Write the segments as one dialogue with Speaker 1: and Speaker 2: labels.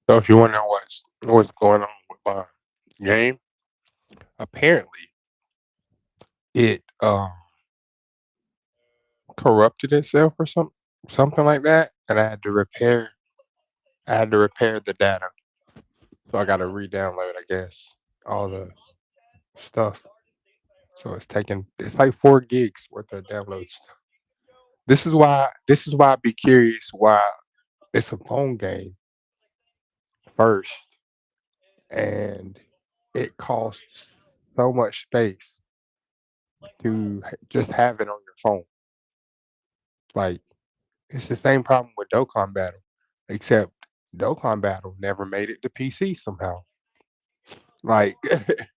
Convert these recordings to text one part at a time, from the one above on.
Speaker 1: So if you wonder what's going on with my game, apparently it corrupted itself or something like that, and I had to repair the data. So I got to re-download, I guess, all the stuff. So it's like 4 gigs worth of downloads. This is why I'd be curious why it's a phone game first and it costs so much space to just have it on your phone. Like it's the same problem with Dokkan Battle, except Dokkan Battle never made it to PC somehow. Like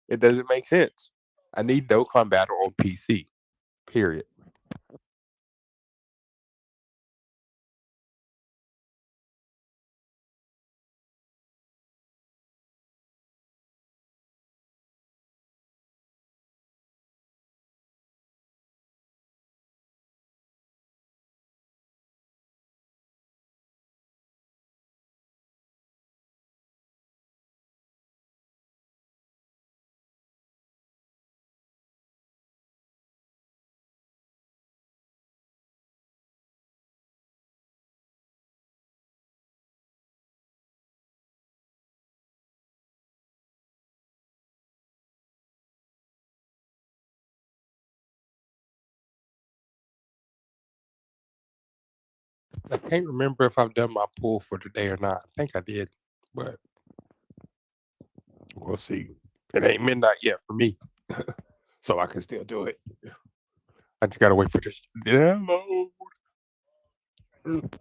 Speaker 1: it doesn't make sense. I need Dokkan Battle on PC. Period. I can't remember if I've done my pull for today or not. I think I did, but we'll see. It ain't midnight yet for me, so I can still do it. I just gotta wait for this to download. Mm.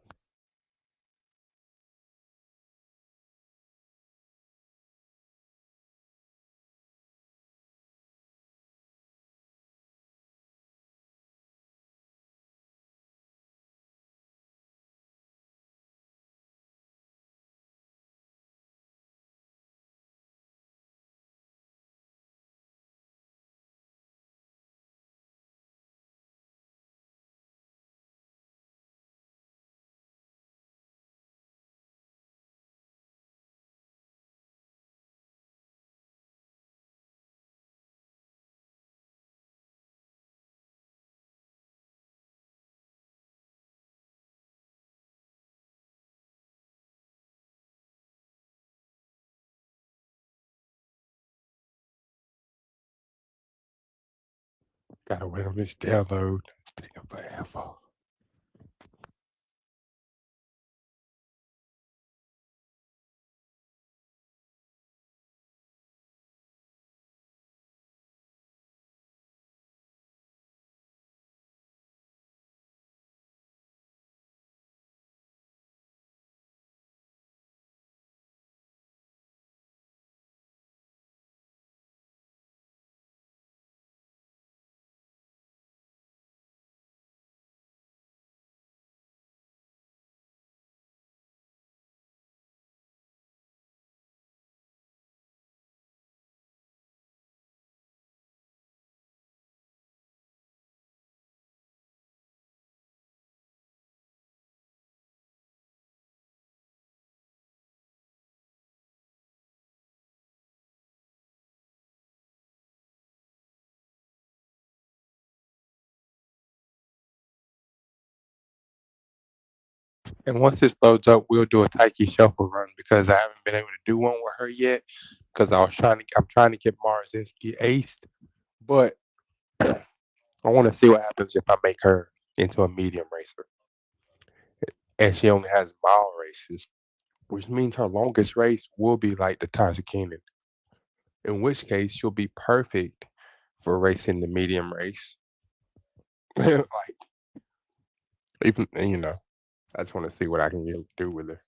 Speaker 1: Gotta wait on this download. It's taking forever. And once this loads up, we'll do a Taiki Shuffle run because I haven't been able to do one with her yet. Because I'm trying to get Marzinski aced, but I want to see what happens if I make her into a medium racer, and she only has mile races, which means her longest race will be like the Tazikinen, in which case she'll be perfect for racing the medium race. Like even I just want to see what I can do with her.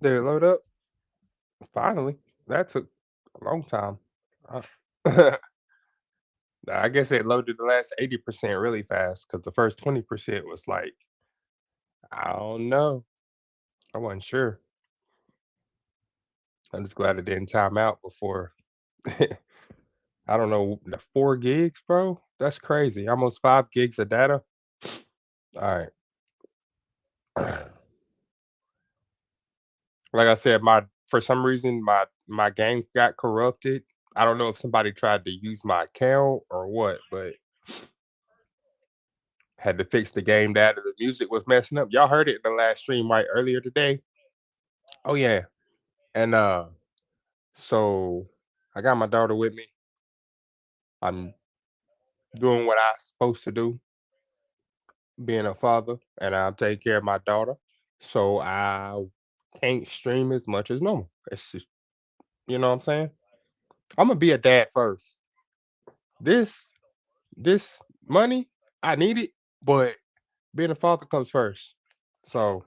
Speaker 1: Did it load up? Finally. That took a long time. Uh, I guess it loaded the last 80% really fast because the first 20% was like, I don't know. I wasn't sure. I'm just glad it didn't time out before. I don't know, the 4 gigs, bro? That's crazy. Almost 5 gigs of data. All right. Like I said, my for some reason my game got corrupted. I don't know if somebody tried to use my account or what, but had to fix the game data. The music was messing up. Y'all heard it in the last stream right earlier today. Oh yeah. And so I got my daughter with me. I'm doing what I'm supposed to do, being a father, and I'm taking care of my daughter. So I can't stream as much as normal. It's just, you know what I'm saying? I'm gonna be a dad first. This this money, I need it, but being a father comes first. So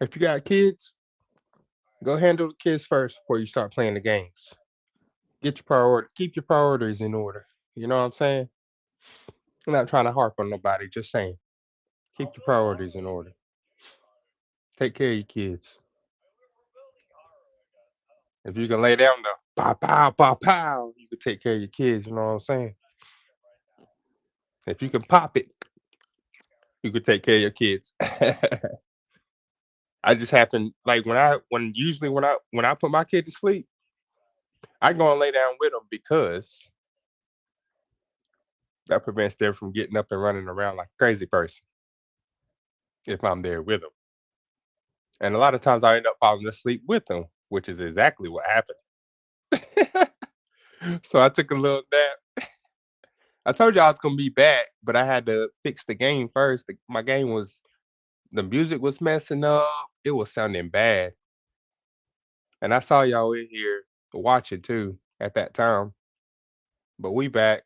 Speaker 1: if you got kids, go handle the kids first before you start playing the games. Get your priority, keep your priorities in order. You know what I'm saying? I'm not trying to harp on nobody, just saying. Keep your priorities in order. Take care of your kids. If you can lay down the pow pow pow pow, you can take care of your kids, you know what I'm saying? If you can pop it, you can take care of your kids. I just happen like when I put my kid to sleep, I go and lay down with them because that prevents them from getting up and running around like a crazy person if I'm there with them. And a lot of times I end up falling asleep with them, which is exactly what happened. So I took a little nap. I told you I was gonna be back, but I had to fix the game first. My game was the music was messing up. It was sounding bad, and I saw y'all in here watching too at that time. But we back.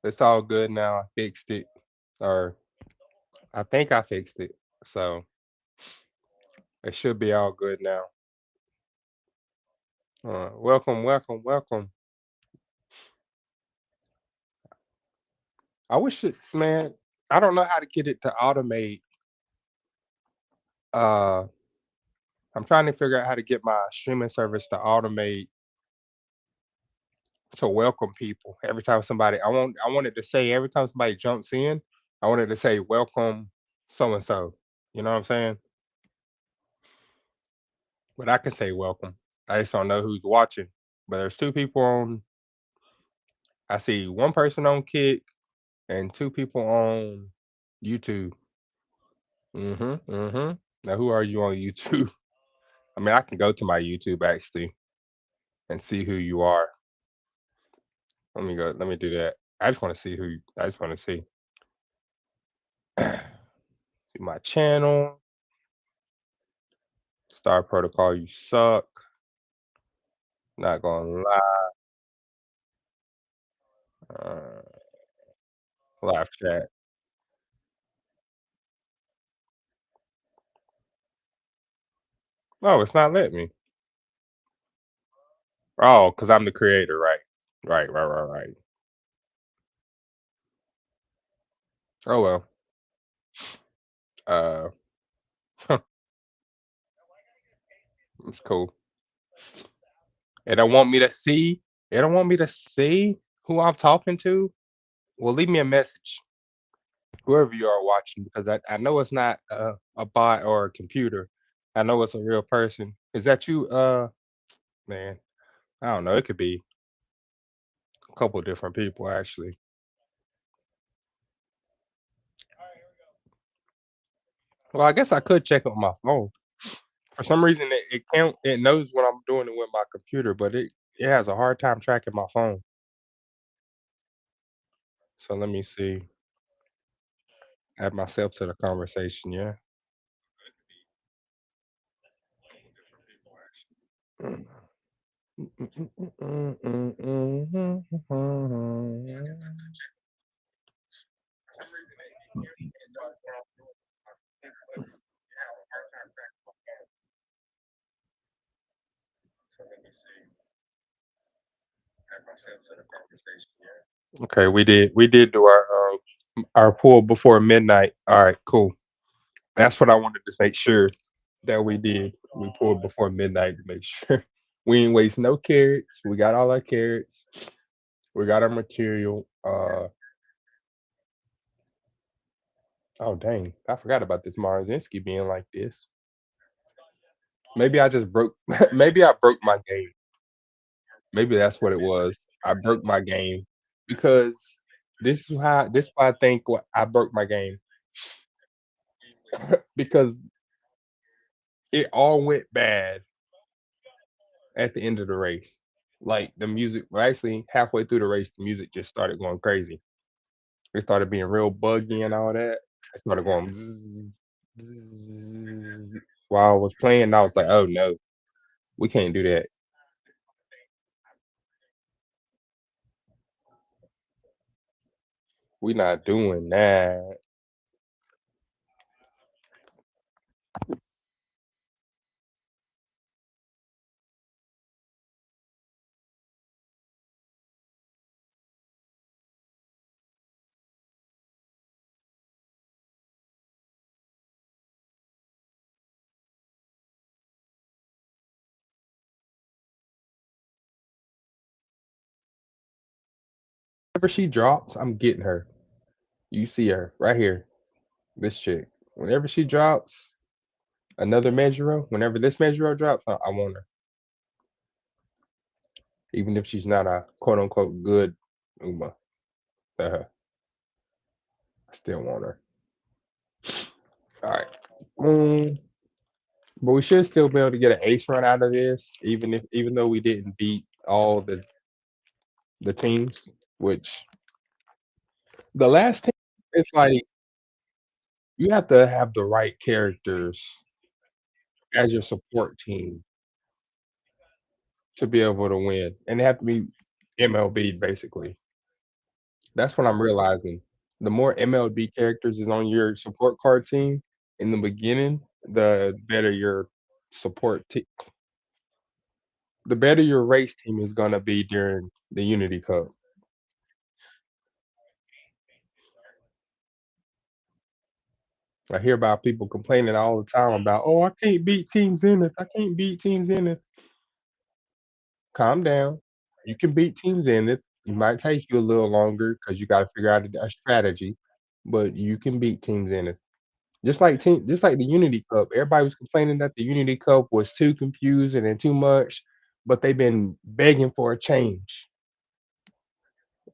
Speaker 1: It's all good now. I fixed it, or I think I fixed it. So it should be all good now. Welcome, welcome, welcome. I wish it, man. I don't know how to get it to automate. Uh, I'm trying to figure out how to get my streaming service to automate to welcome people every time somebody. I want it to say every time somebody jumps in. I wanted to say welcome so and so. You know what I'm saying? But I can say welcome. I just don't know who's watching. But there's two people on. I see one person on Kick and two people on YouTube. Mhm, mhm. Now, who are you on YouTube? I mean, I can go to my YouTube actually and see who you are. Let me go. Let me do that. I just want to see I just want to see my channel. Star Protocol, you suck. Not gonna lie. Uh, Live chat. Oh, it's not letting me. Oh, because I'm the creator, right? Right, right, right, right. Oh well. Uh, it's cool. They don't want me to see. They don't want me to see who I'm talking to. Well, leave me a message, whoever you are watching, because I know it's not a bot or a computer. I know it's a real person. Is that you? Man, I don't know. It could be a couple different people actually. Well, I guess I could check on my phone. For some reason, it knows when I'm doing it with my computer, but it has a hard time tracking my phone. So let me see. Add myself to the conversation. Yeah. Okay, we did do our pull before midnight. All right, cool. That's what I wanted to make sure that we did. We pulled before midnight to make sure we ain't waste no carrots. We got all our carrots. We got our material. Oh dang, I forgot about this Marzinski being like this. Maybe I just broke. Maybe I broke my game. Maybe that's what it was. I broke my game because this is why I think what I broke my game because it all went bad at the end of the race. Like the music, well, actually halfway through the race, the music just started going crazy. It started being real buggy and all that. It started going zzz, zzz, while I was playing. I was like, "Oh no, we can't do that. We not doing that." Whenever she drops, I'm getting her. You see her right here. This chick. Whenever she drops another Mejuro, whenever this Mejuro drops, I want her. Even if she's not a quote unquote good Uma. I still want her. All right. Mm, but we should still be able to get an ace run out of this, even though we didn't beat all the teams. Which the last team, it's like you have to have the right characters as your support team to be able to win, and they have to be MLB basically. That's what I'm realizing. The more MLB characters is on your support card team in the beginning, support te the better your race team is gonna be during the Unity Cup. I hear about people complaining all the time about, "Oh, I can't beat teams in it. I can't beat teams in it." Calm down. You can beat teams in it. It might take you a little longer because you gotta figure out a strategy, but you can beat teams in it. Just like the Unity Cup. Everybody was complaining that the Unity Cup was too confusing and too much, but they've been begging for a change.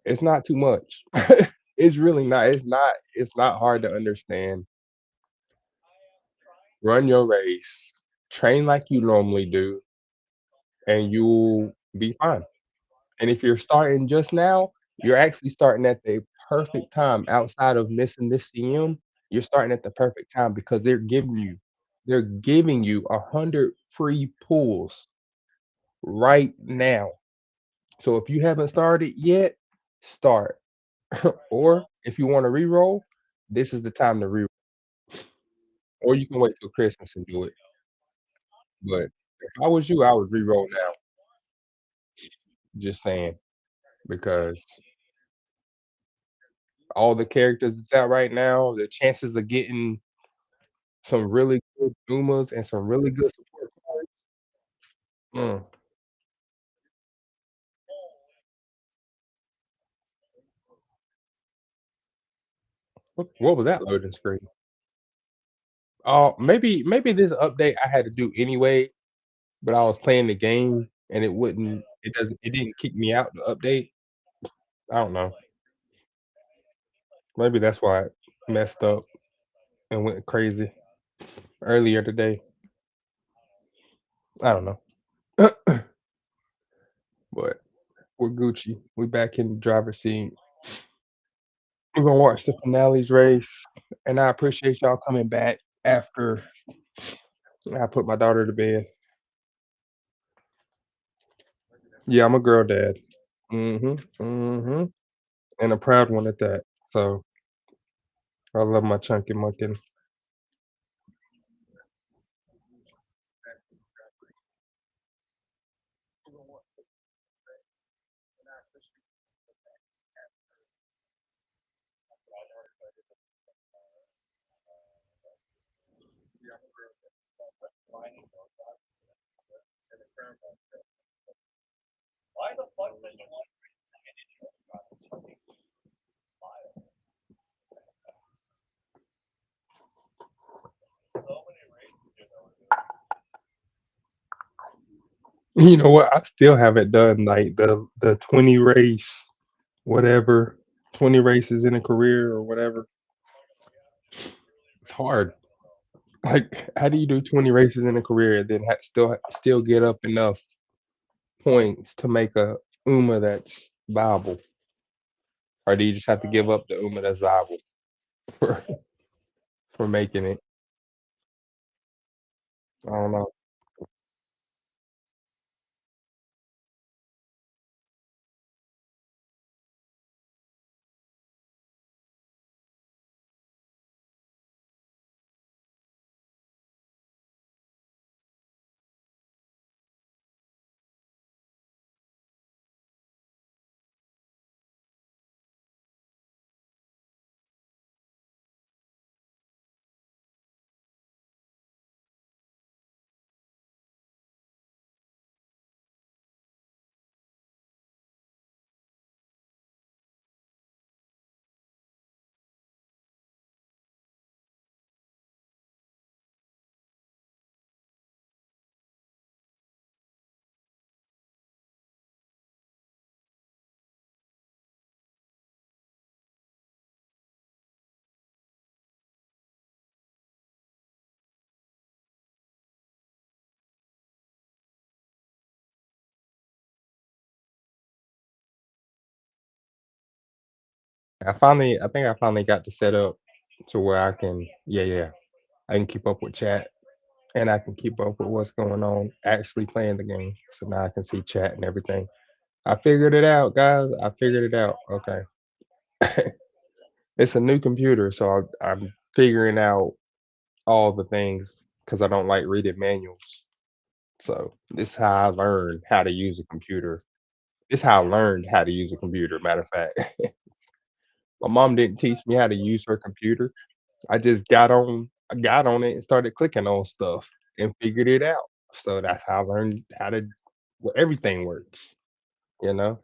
Speaker 1: It's not too much. It's really not. It's not hard to understand. Run your race, train like you normally do, and you'll be fine. And if you're starting just now, you're actually starting at the perfect time outside of missing this CM. You're starting at the perfect time because they're giving you 100 free pulls right now. So if you haven't started yet, start. Or if you want to re-roll, this is the time to re or you can wait till Christmas and do it. But if I was you, I would re-roll now. Just saying. Because all the characters that's out right now, the chances of getting some really good Umas and some really good support cards. Mm. What was that loading screen? Oh, maybe this update I had to do anyway, but I was playing the game and it didn't kick me out the update. I don't know. Maybe that's why it messed up and went crazy earlier today. I don't know. But we're Gucci. We back in the driver's seat. We're gonna watch the finales race, and I appreciate y'all coming back after I put my daughter to bed. Yeah, I'm a girl dad. Mhm, mhm, and a proud one at that. So, I love my chunky monkey. You know what? I still haven't done like the 20 race, whatever, 20 races in a career or whatever. It's hard. Like, how do you do 20 races in a career and then still get up enough points to make a UMA that's viable? Or do you just have to give up the UMA that's viable for for making it? I don't know. I think I finally got the setup to where I can, yeah, yeah, I can keep up with chat and I can keep up with what's going on actually playing the game. So now I can see chat and everything. I figured it out, guys. I figured it out. Okay. It's a new computer, so I'm figuring out all the things because I don't like reading manuals. So this is how I learned how to use a computer. This is how I learned how to use a computer. Matter of fact, my mom didn't teach me how to use her computer. I got on it and started clicking on stuff and figured it out. So that's how I learned how to well, everything works, you know?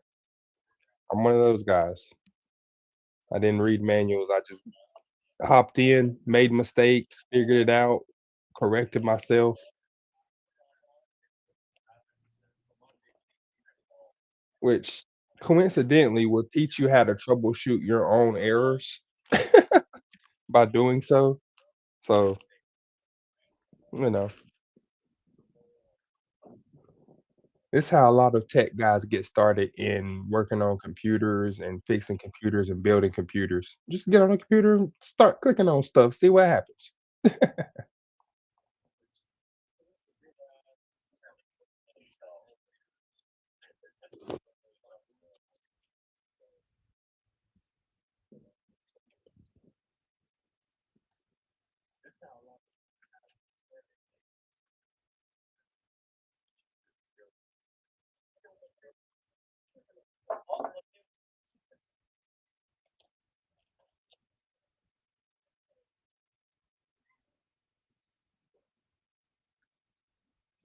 Speaker 1: I'm one of those guys. I didn't read manuals. I just hopped in, made mistakes, figured it out, corrected myself, which coincidentally will teach you how to troubleshoot your own errors by doing so. So, you know, this is how a lot of tech guys get started in working on computers and fixing computers and building computers. Just get on a computer and start clicking on stuff, see what happens.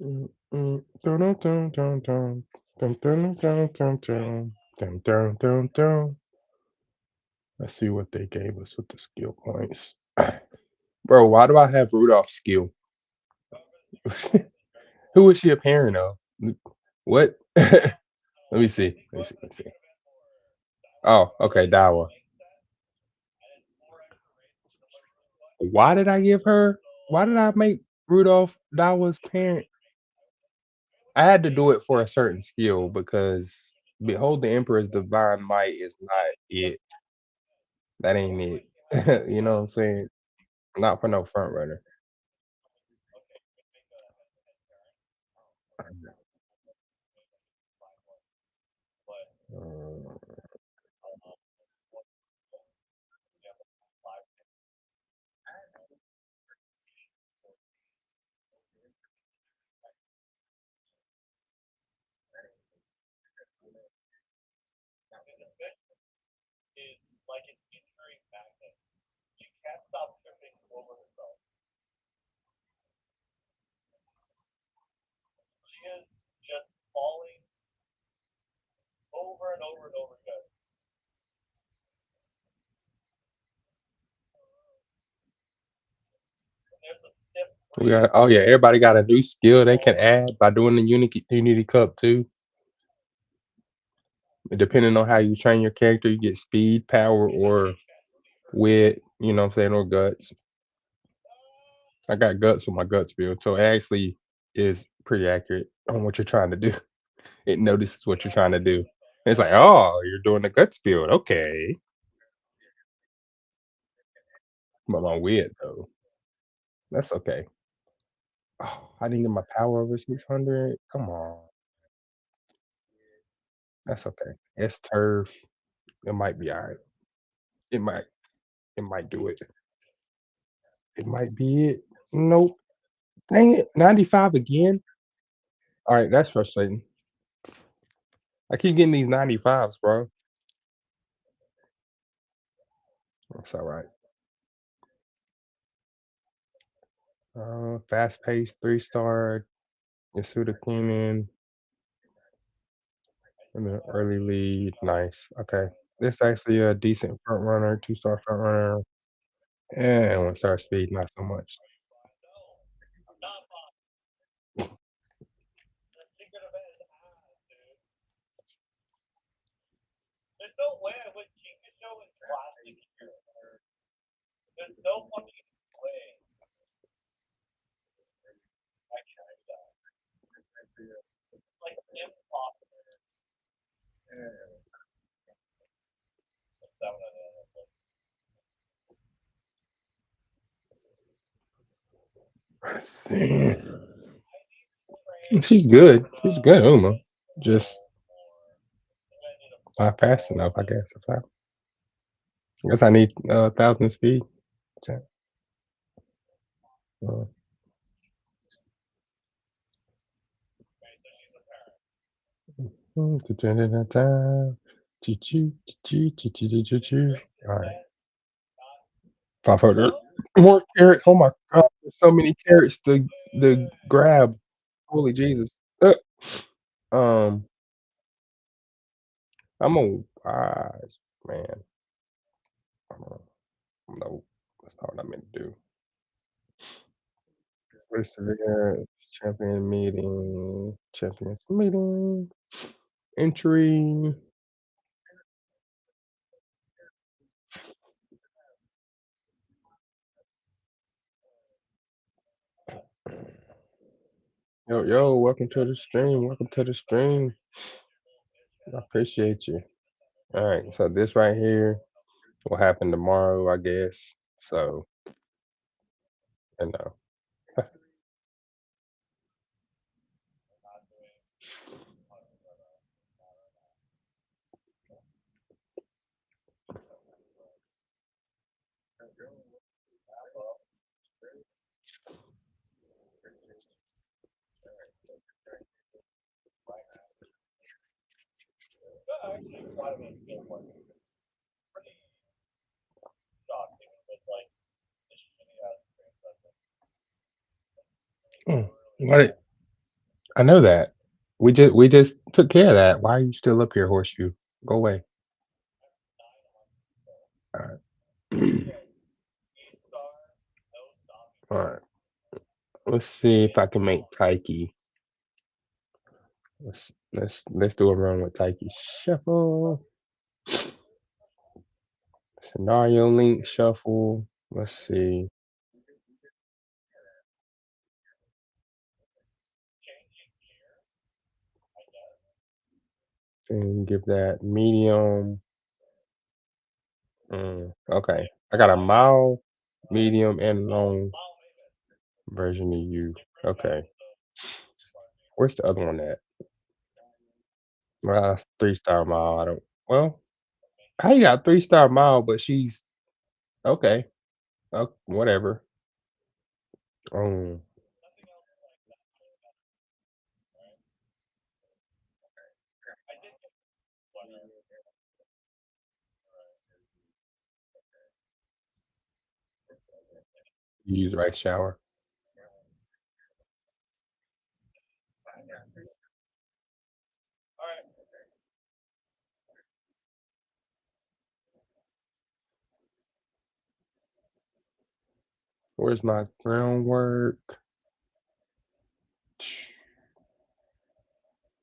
Speaker 1: Mm, dun, dun, dun, dun, dun. Dun, dun, dun, dun, dun. Dun, dun, dun, dun. Let's see what they gave us with the skill points. Bro, why do I have Rudolph's skill? Who is she a parent of? What? Let me see. Let me see. Let me see. Oh, okay, Dawa. Why did I give her? Why did I make Rudolph Dawa's parent? I had to do it for a certain skill because Behold the Emperor's divine might is not it. That ain't it. You know what I'm saying? Not for no front runner. Uh, We got oh yeah, everybody got a new skill they can add by doing the Unity Cup too. Depending on how you train your character, you get speed, power, or wit. You know what I'm saying, or guts. I got guts with my guts build, so it actually is pretty accurate on what you're trying to do. It notices what you're trying to do. It's like, oh, you're doing the guts build, okay. But my wit though, that's okay. Oh, I didn't get my power over 600. Come on, that's okay. It's turf. It might be alright. It might. It might do it. It might be it. Nope. Dang it. 95 again? Alright, that's frustrating. I keep getting these 95s, bro. That's alright. Fast paced, 3-star, Yasuda Keenan, and then early lead. Nice. Okay. This actually a decent front runner, 2-star front runner. And 1-star speed, not so much. Let's see. She's good. She's good, Uma. Just not fast enough, I guess. I guess I need 1,000 speed. Check. Uh, Choo-choo, choo-choo, choo-choo, choo-choo. Alright. 500. More carrots. Oh my god, there's so many carrots to grab. Holy Jesus. Um, I'm gonna man. Uh, no, that's not what I meant to do. Perseverance, champions meeting, entry. Yo, yo, welcome to the stream. Welcome to the stream. I appreciate you. All right, so this right here will happen tomorrow, I guess. So, you know, what? I know that. We just took care of that. Why are you still up here, horseshoe? Go away. All right. All right. Let's see if I can make Taiki. Let's do a run with Taiki. Shuffle. Scenario link shuffle. Let's see. And give that medium. Okay. I got a mild, medium, and long version of you. Okay. Where's the other one at? Well, that's 3-star mild. I don't. Well, how you got 3-star mild, but she's okay. Whatever. Um, Use right shower. Where's my groundwork?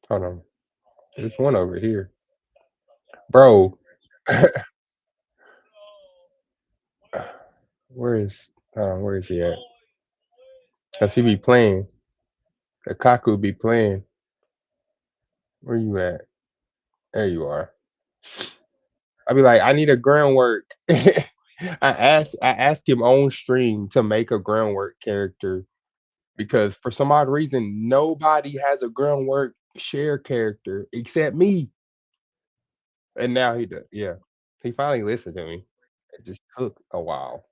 Speaker 1: Hold on. There's one over here. Bro, where is he at? Cause he be playing. The Kaku be playing. Where you at? There you are. I be like, I need a groundwork. I asked him on stream to make a groundwork character because for some odd reason nobody has a groundwork share character except me. And now he does. Yeah. He finally listened to me. It just took a while.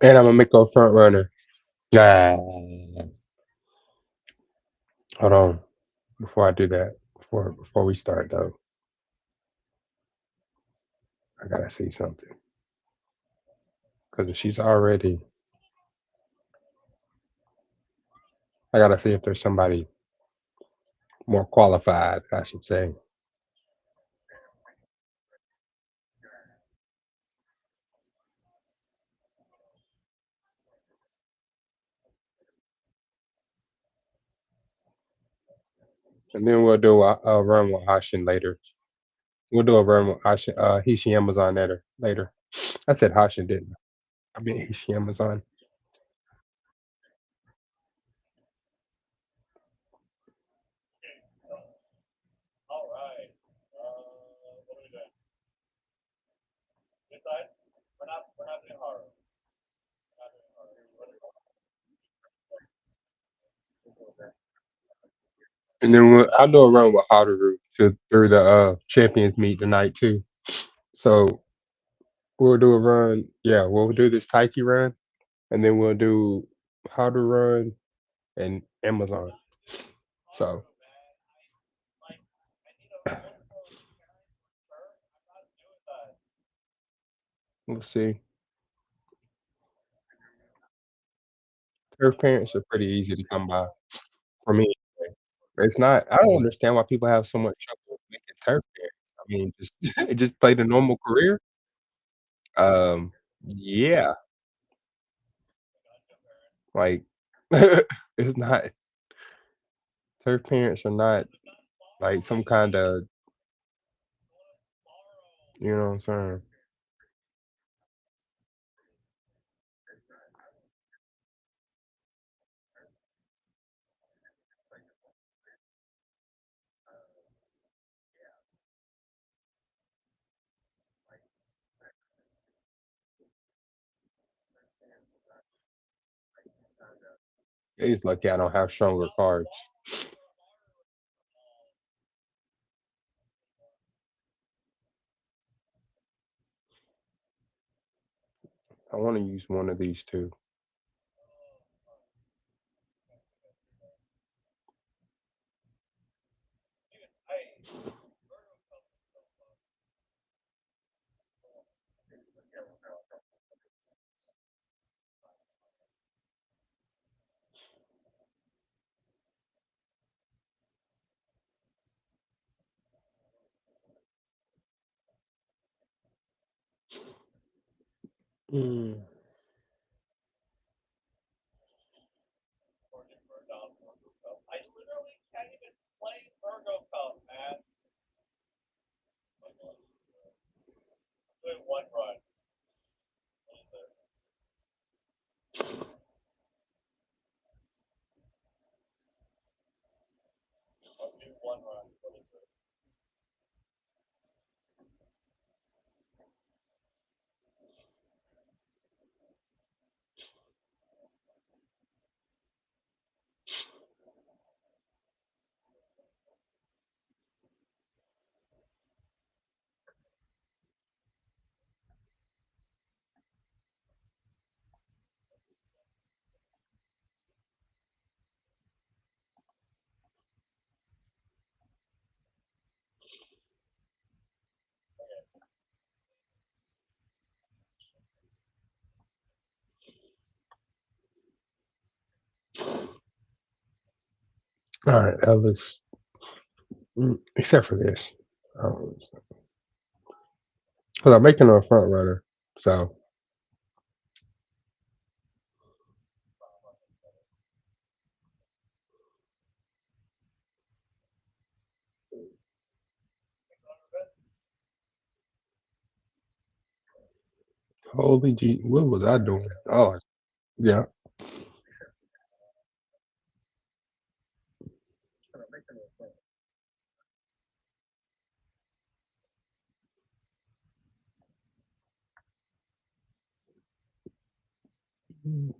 Speaker 1: And I'm gonna make a front runner. Nah, hold on. Before I do that, before we start though, I gotta say something. Because if she's already, I gotta see if there's somebody more qualified, I should say. And then we'll do a run with Hashin later. We'll do a run with Hashin, Hishi Amazon later. I said Hashin, didn't I? I mean Hishi Amazon. And then I'll do a run with Haru to through the champions meet tonight too. So we'll do a run. Yeah, we'll do this Taiki run, and then we'll do Haru run and Amazon. So Let's see. Her parents are pretty easy to come by for me anyway. It's not I don't understand why people have so much trouble making turf parents. I mean, just just play the normal career. Yeah, like, it's not turf parents are not like some kinda you know what I'm saying? They just lucky I don't have stronger cards. I wanna use one of these 2. Mm. Alright, Ellis. Except for this. I don't understand. 'Cause I'm making her a front runner, so holy gee, what was I doing? Oh, yeah. Mm,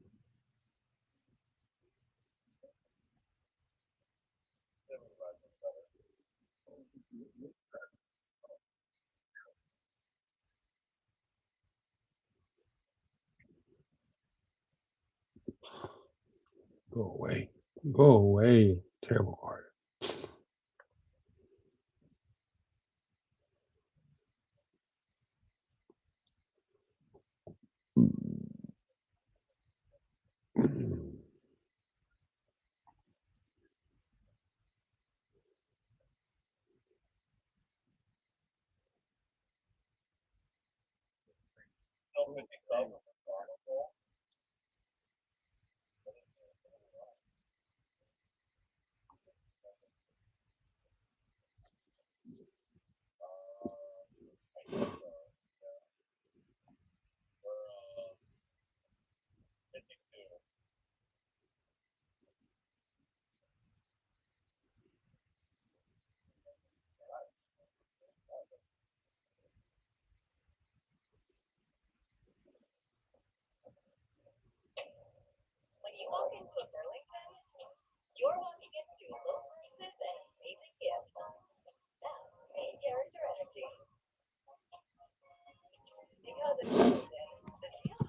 Speaker 1: go away. Go away. Terrible card. Mm.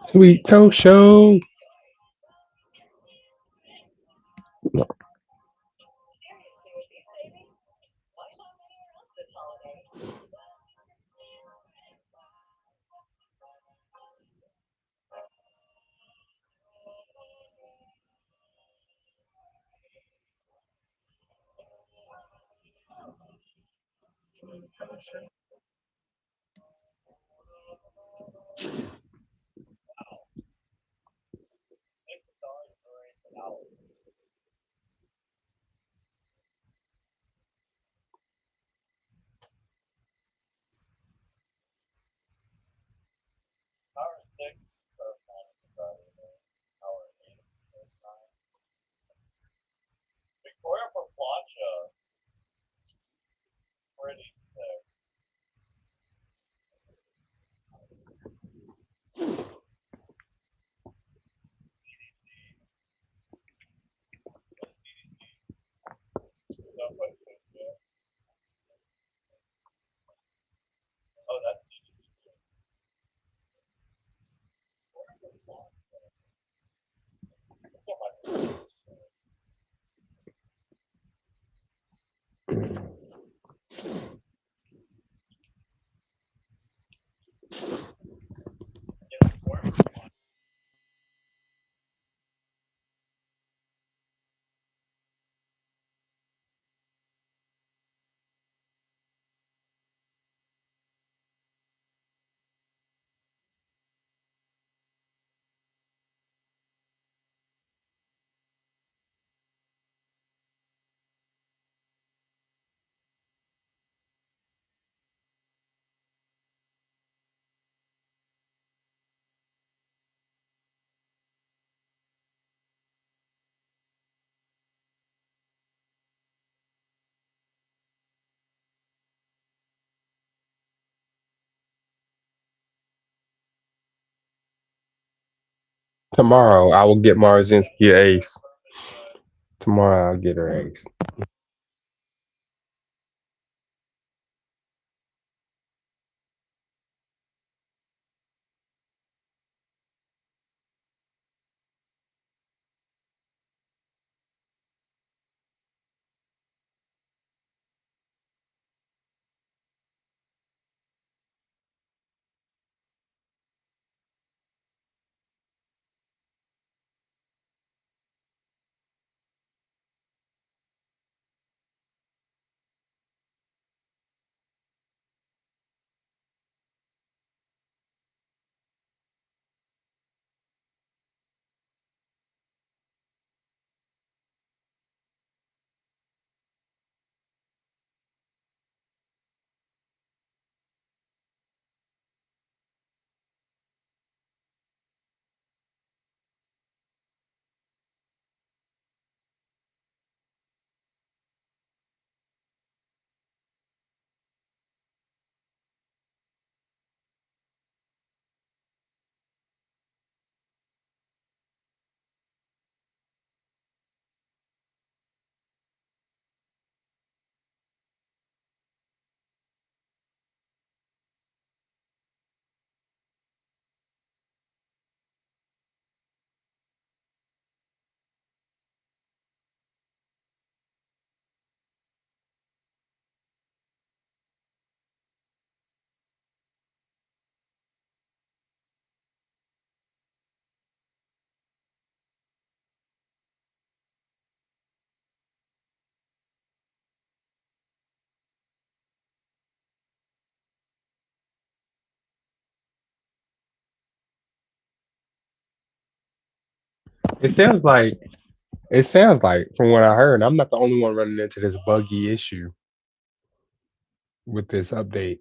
Speaker 1: Sweet toe show. Tomorrow I will get Marzinski an ace. Tomorrow I'll get her ace. It sounds like it sounds like from what I heard, I'm not the only one running into this buggy issue with this update.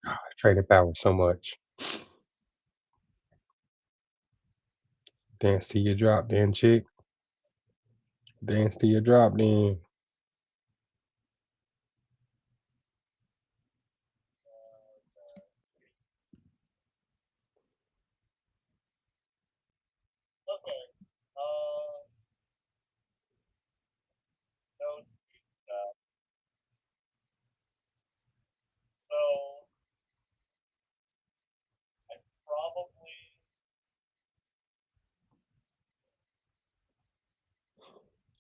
Speaker 1: I traded power so much. Dance to your drop, then chick. Dance to your drop, then.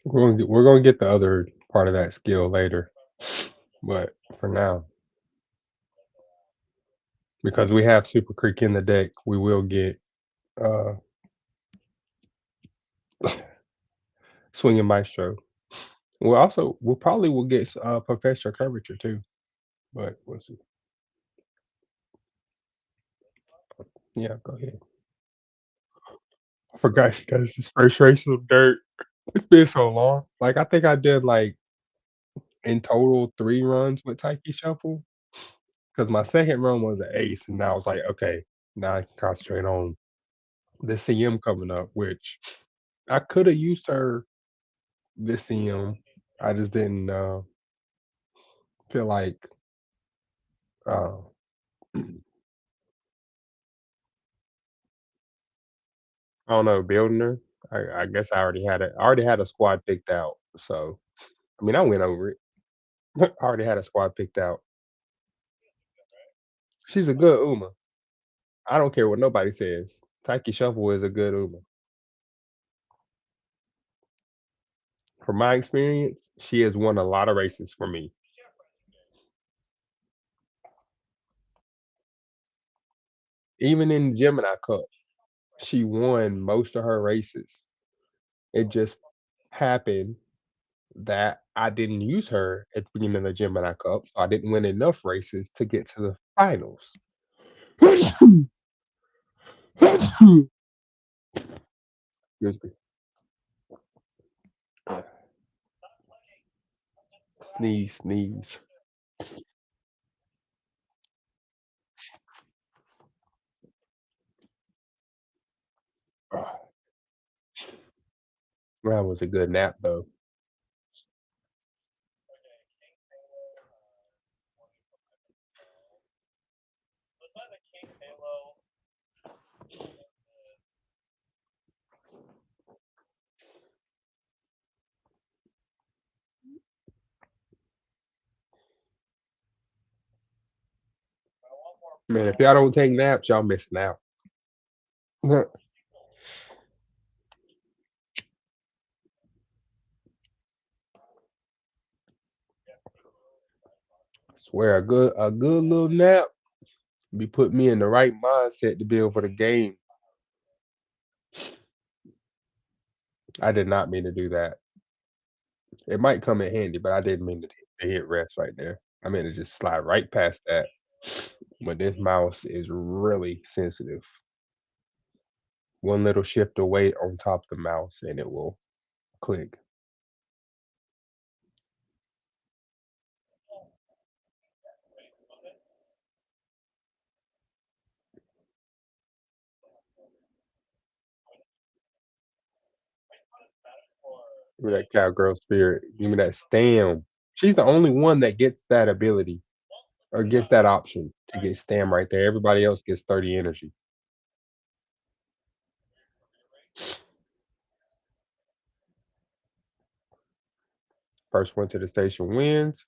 Speaker 1: We're gonna get the other part of that skill later, but for now, because we have Super Creek in the deck, we will get uh Swinging Maestro. We'll probably will get Professor Curvature too, but we'll see. Yeah, go ahead. I forgot she got his first race of dirt. It's been so long. Like I think I did like in total 3 runs with Taiki Shuffle because my second run was an ace, and I was like, okay, now I can concentrate on the CM coming up, which I could have used her this CM. I just didn't feel like uh, I don't know, building her. I guess I already had a squad picked out. So I mean I went over it. I already had a squad picked out. She's a good Uma. I don't care what nobody says. Taiki Shuffle is a good Uma. From my experience, she has won a lot of races for me. Even in Gemini Cup, she won most of her races. It just happened that I didn't use her at the beginning of the Gemini Cup, so I didn't win enough races to get to the finals. Excuse me. Sneeze, sneeze. Ah, that was a good nap though. Man, if y'all don't take naps, y'all missing out. I swear a good little nap be put me in the right mindset to build for the game. I did not mean to do that. It might come in handy, but I didn't mean to hit rest right there. I meant to just slide right past that. But this mouse is really sensitive. One little shift of weight on top of the mouse and it will click. Give me that cowgirl spirit. Give me that stam. She's the only one that gets that ability or gets that option to get stam right there. Everybody else gets 30 energy. First one to the station wins.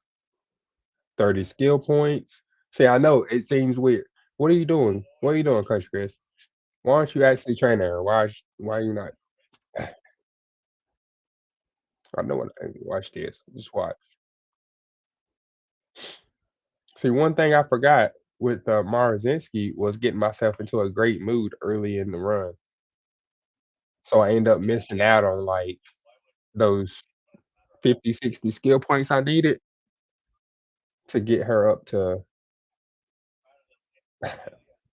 Speaker 1: 30 skill points. See, I know it seems weird. What are you doing? What are you doing, Country Chris? Why aren't you actually training her? Why are you not? I know what watch this. Just watch. See, one thing I forgot with Marazinski was getting myself into a great mood early in the run. So I end up missing out on like those 50, 60 skill points I needed to get her up to an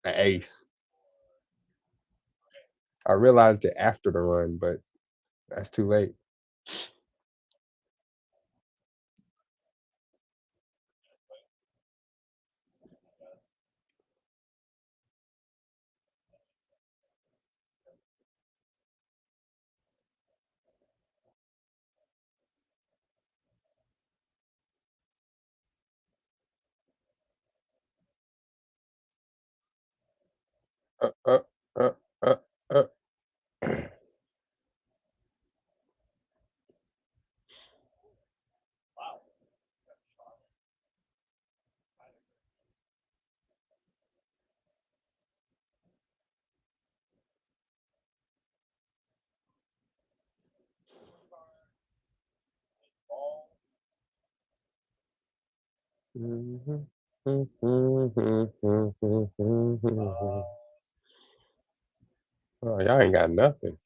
Speaker 1: ace. I realized it after the run, but that's too late. Uh, uh, uh, uh, uh. Mhm. Oh, y'all ain't got nothing.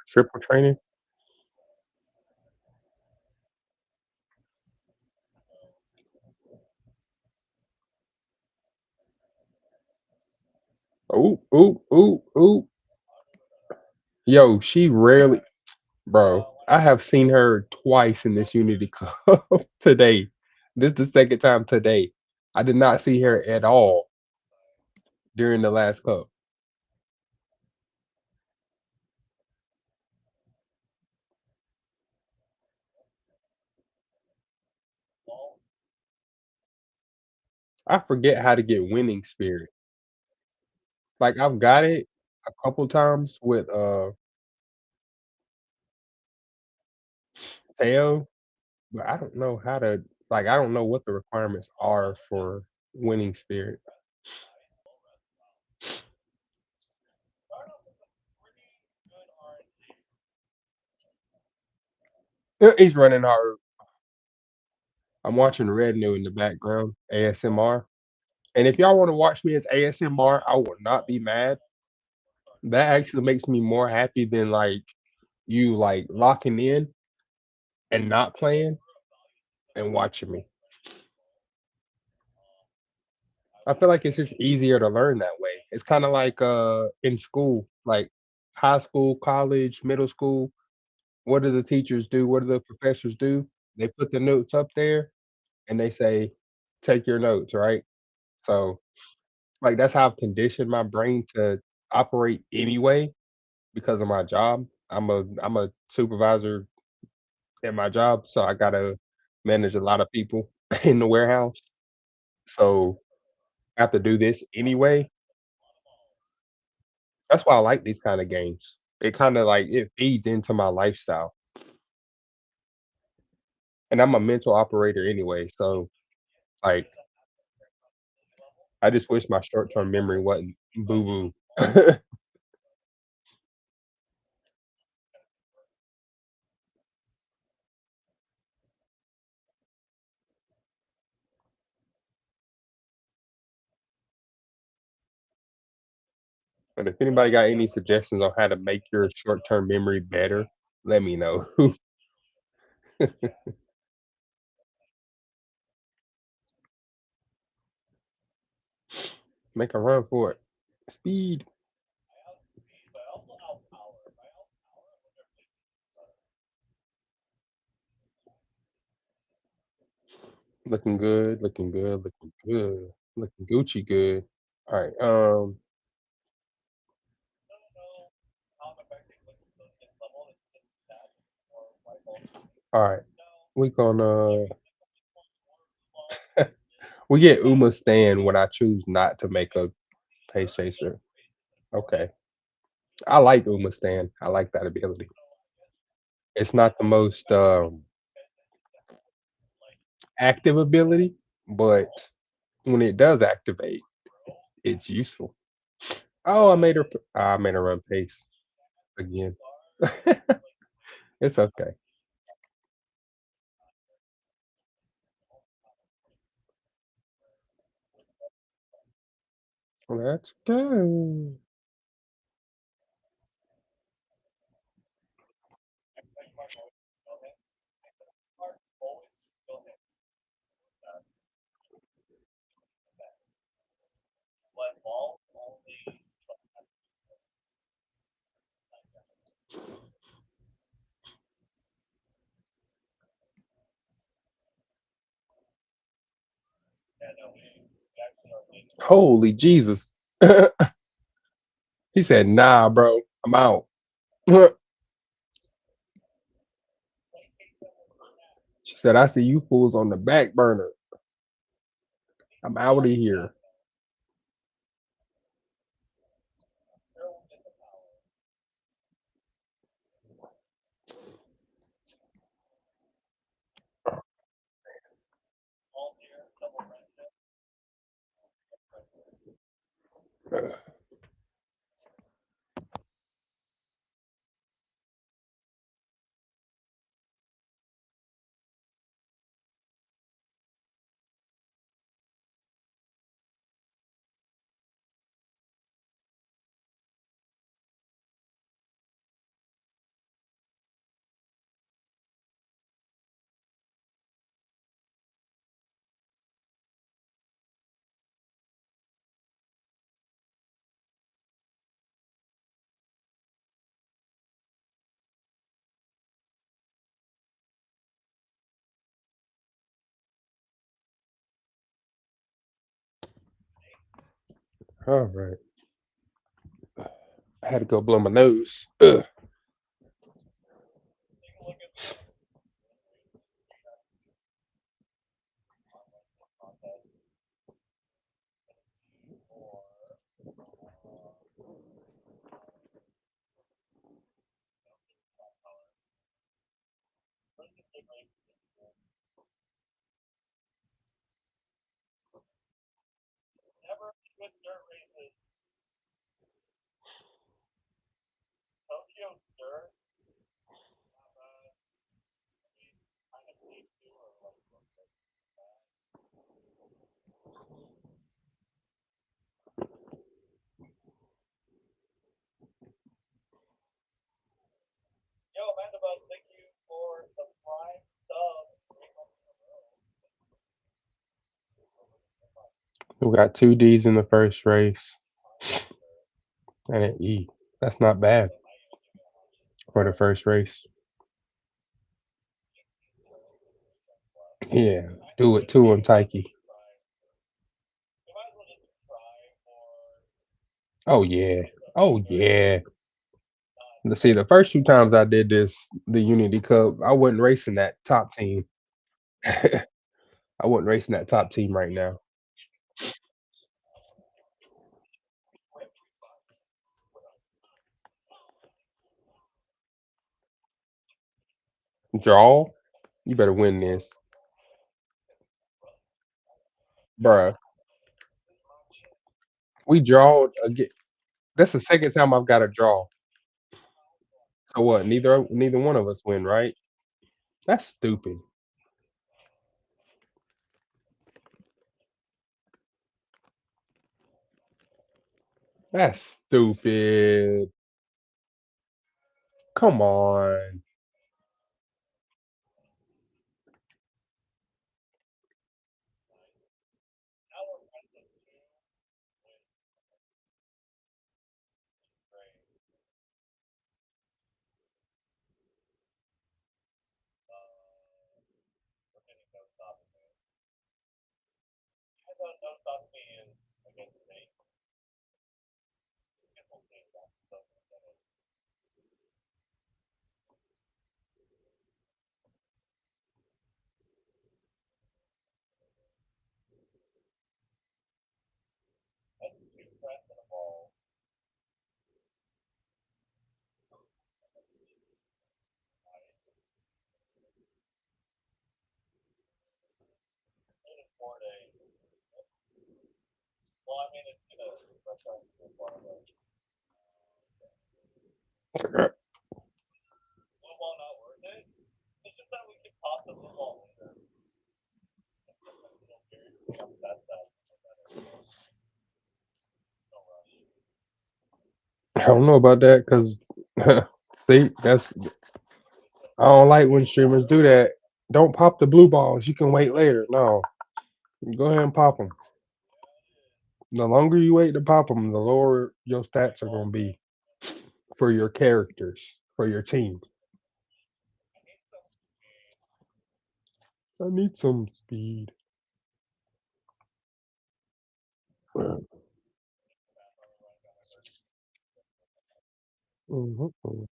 Speaker 1: Triple training? Ooh, ooh, ooh, ooh. Yo, she rarely bro, I have seen her twice in this Unity Cup today. This the second time today. I did not see her at all during the last cup. I forget how to get winning spirit. Like, I've got it a couple times with, Teo, but I don't know how to like, I don't know what the requirements are for winning spirit. He's running hard. I'm watching Red New in the background, ASMR. And if y'all wanna watch me as ASMR, I will not be mad. That actually makes me more happy than, like, you, like, locking in and not playing and watching me. I feel like it's just easier to learn that way. It's kinda like, in school, like high school, college, middle school. What do the teachers do? What do the professors do? They put the notes up there and they say, "Take your notes," right? So, like, that's how I've conditioned my brain to operate anyway because of my job. I'm a supervisor at my job, so I gotta manage a lot of people in the warehouse. So, I have to do this anyway. That's why I like these kinda games. It kinda, like it feeds into my lifestyle, and I'm a mental operator anyway, so, like, I just wish my short-term memory wasn't boo-boo. But if anybody got any suggestions on how to make your short-term memory better, let me know. Make a run for it. Speed. Looking good, looking good, looking good. Looking Gucci good. Alright, alright. We gonna we get Uma Stan when I choose not to make a pace chaser. Okay. I like Uma Stan. I like that ability. It's not the most, active ability, but when it does activate, it's useful. Oh, I made her run pace again. It's okay. Let's go. Holy Jesus. He said, "Nah, bro, I'm out." She said, "I see you fools on the back burner. I'm out of here." All right. I had to go blow my nose. Ugh. We got two D's in the first race and an E. That's not bad for the first race. Yeah, do it to him, Taiki. Oh yeah. Oh yeah. Let's see. The first two times I did this, the Unity Cup, I wasn't racing that top team. I wasn't racing that top team right now. Draw. You better win this, bruh. We drawed again. That's the second time I've got a draw. So what? Neither one of us win, right? That's stupid. That's stupid. Come on. I don't know about that because see, that's I don't like when streamers do that. Don't pop the blue balls. You can wait later. No, go ahead and pop them. The longer you wait to pop them, the lower your stats are gonna be for your characters for your team. I need some speed. Mhm, mhm.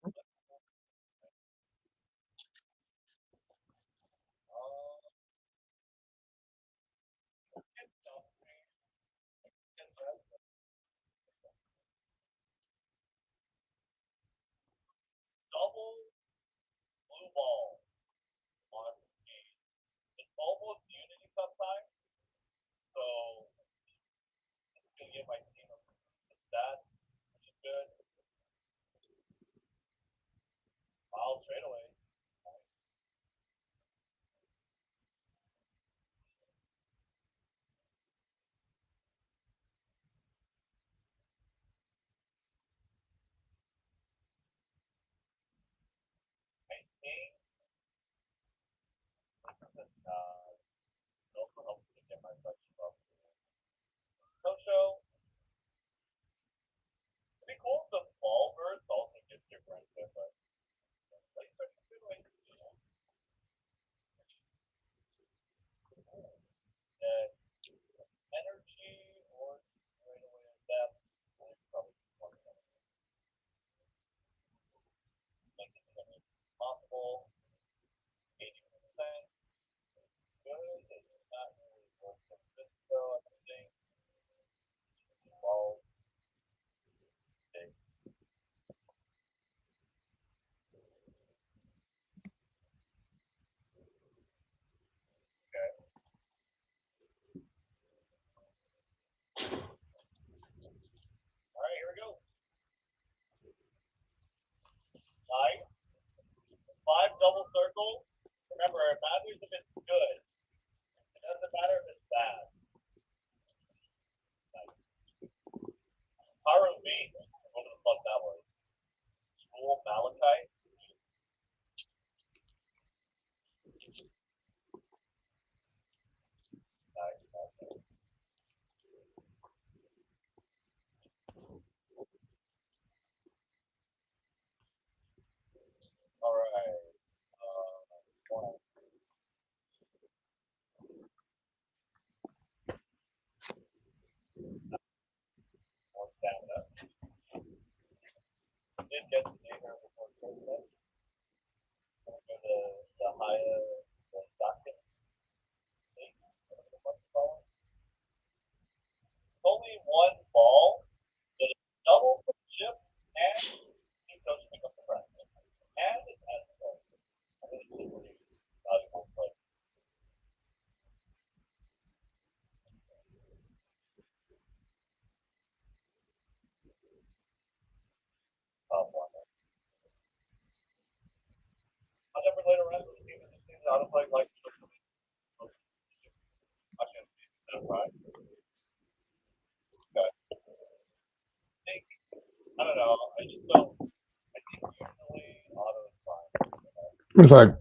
Speaker 1: It's like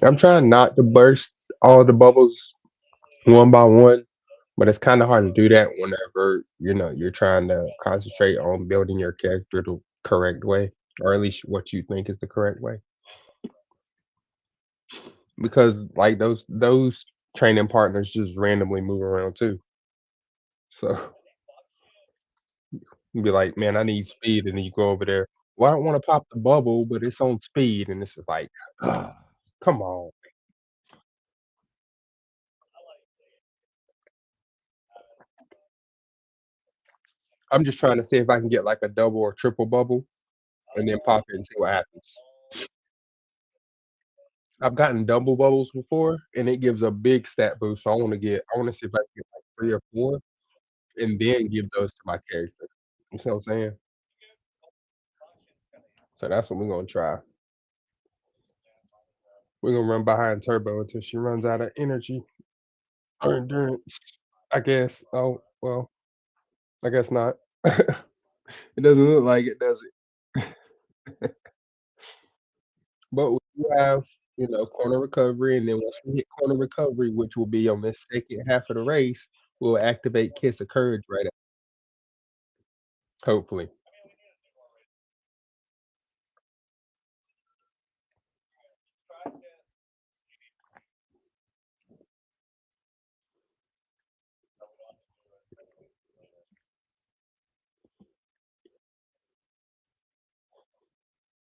Speaker 1: I'm trying not to burst all the bubbles one by one, but it's kind of hard to do that whenever you're trying to concentrate on building your character the correct way, or at least what you think is the correct way. Because like those training partners just randomly move around too. So you'd be like, man, I need speed, and then you go over there. Well, I don't want to pop the bubble, but it's on speed, and it's just like, come on. I'm just trying to see if I can get like a double or triple bubble, and then pop it and see what happens. I've gotten double bubbles before, and it gives a big stat boost. So I want to see if I can get like 3 or 4, and then give those to my character. You see what I'm saying? So that's what we're gonna try. We're gonna run behind Turbo until she runs out of energy or endurance. I guess. Oh well, I guess not. It doesn't look like it, does it? But we do have, corner recovery, and then once we hit corner recovery, which will be on the second half of the race, we'll activate Kiss of Courage right af hopefully.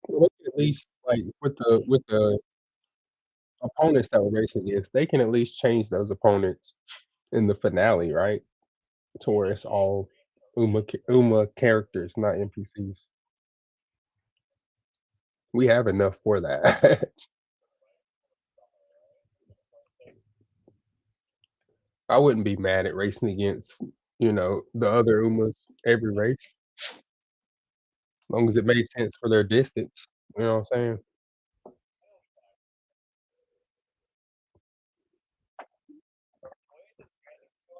Speaker 1: Well, they can at least, like, with the opponents that we're racing against, they can at least change those opponents in the finale, right? To where it's all Uma characters, not NPCs. We have enough for that. I wouldn't be mad at racing against, the other Umas every race, long as it made sense for their distance, you know what I'm saying?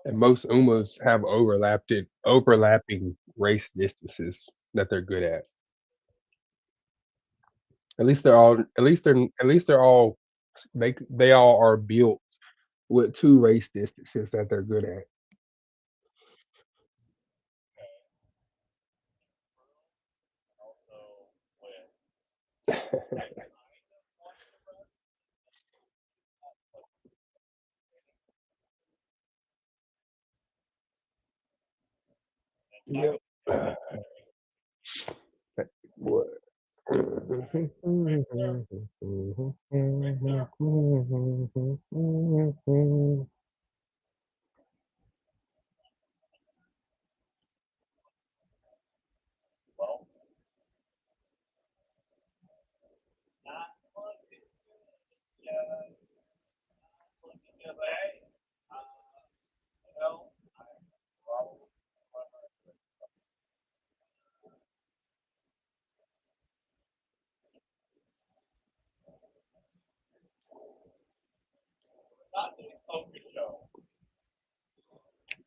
Speaker 1: And most Umas have overlapping race distances that they're good at. At least they're all they all are built with 2 race distances that they're good at. Yep. What?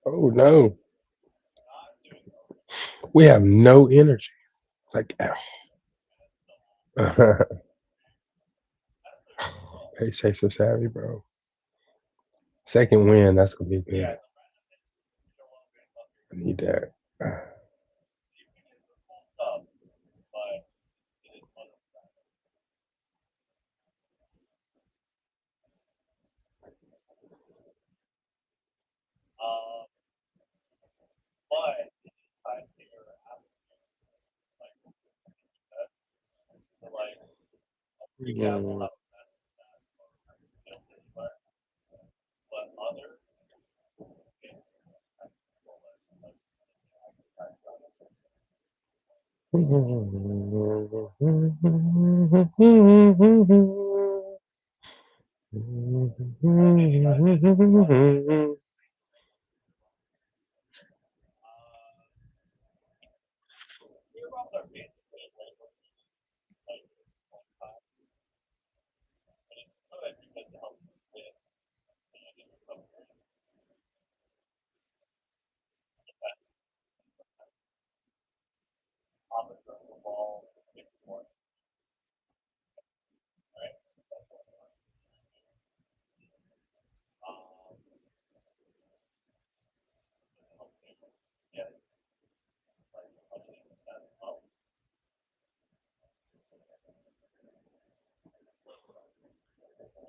Speaker 1: Oh, no. We have no energy, like, at all. Pace chaser savvy, bro. Second win, that's gonna be good. I need that. Mm.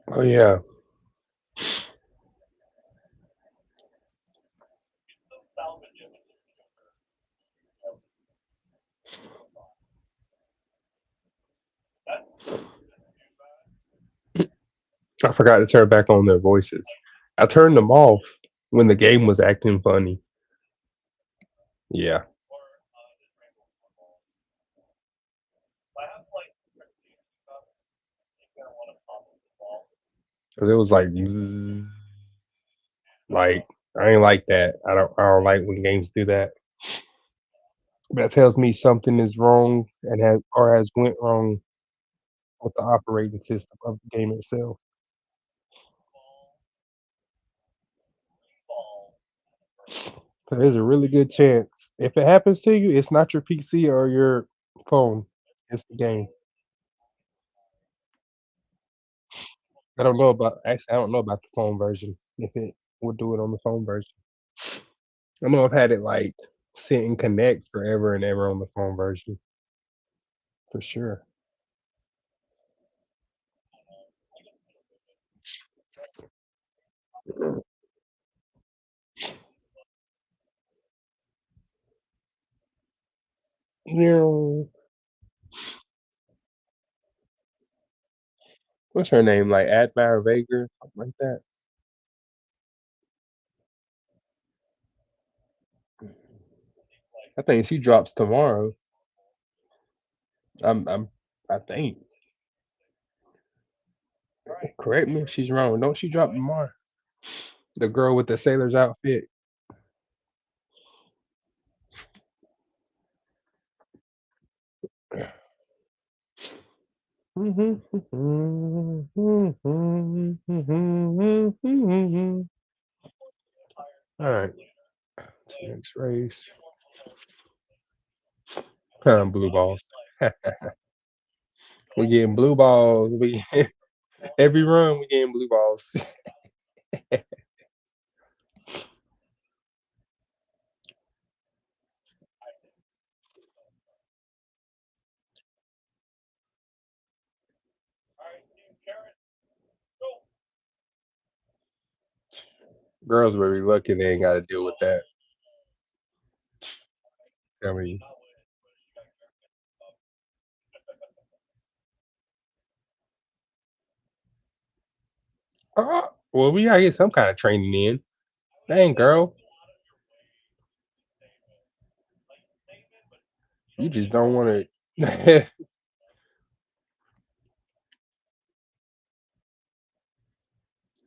Speaker 1: Oh, yeah. I forgot to turn back on their voices. I turned them off when the game was acting funny. Yeah, 'cause it was like, like, I ain't like that. I don't like when games do that. That tells me something is wrong and has went wrong with the operating system of the game itself. So there's a really good chance if it happens to you, it's not your PC or your phone, it's the game. I don't know about the phone version, if it will do it on the phone version. I know I've had it, like, sit and connect forever and ever on the phone version, for sure. Yeah. What's her name, like, Admire Vega, something like that? I think she drops tomorrow. I'm I think. Correct me if she's wrong. Don't she drop tomorrow? The girl with the sailor's outfit. Alright, next race. Blue balls. We getting blue balls. We every run we getting blue balls. Girls will be lucky they ain't gotta deal with that. I mean, well, we gotta get some kind of training in. Dang, girl, you just don't want to.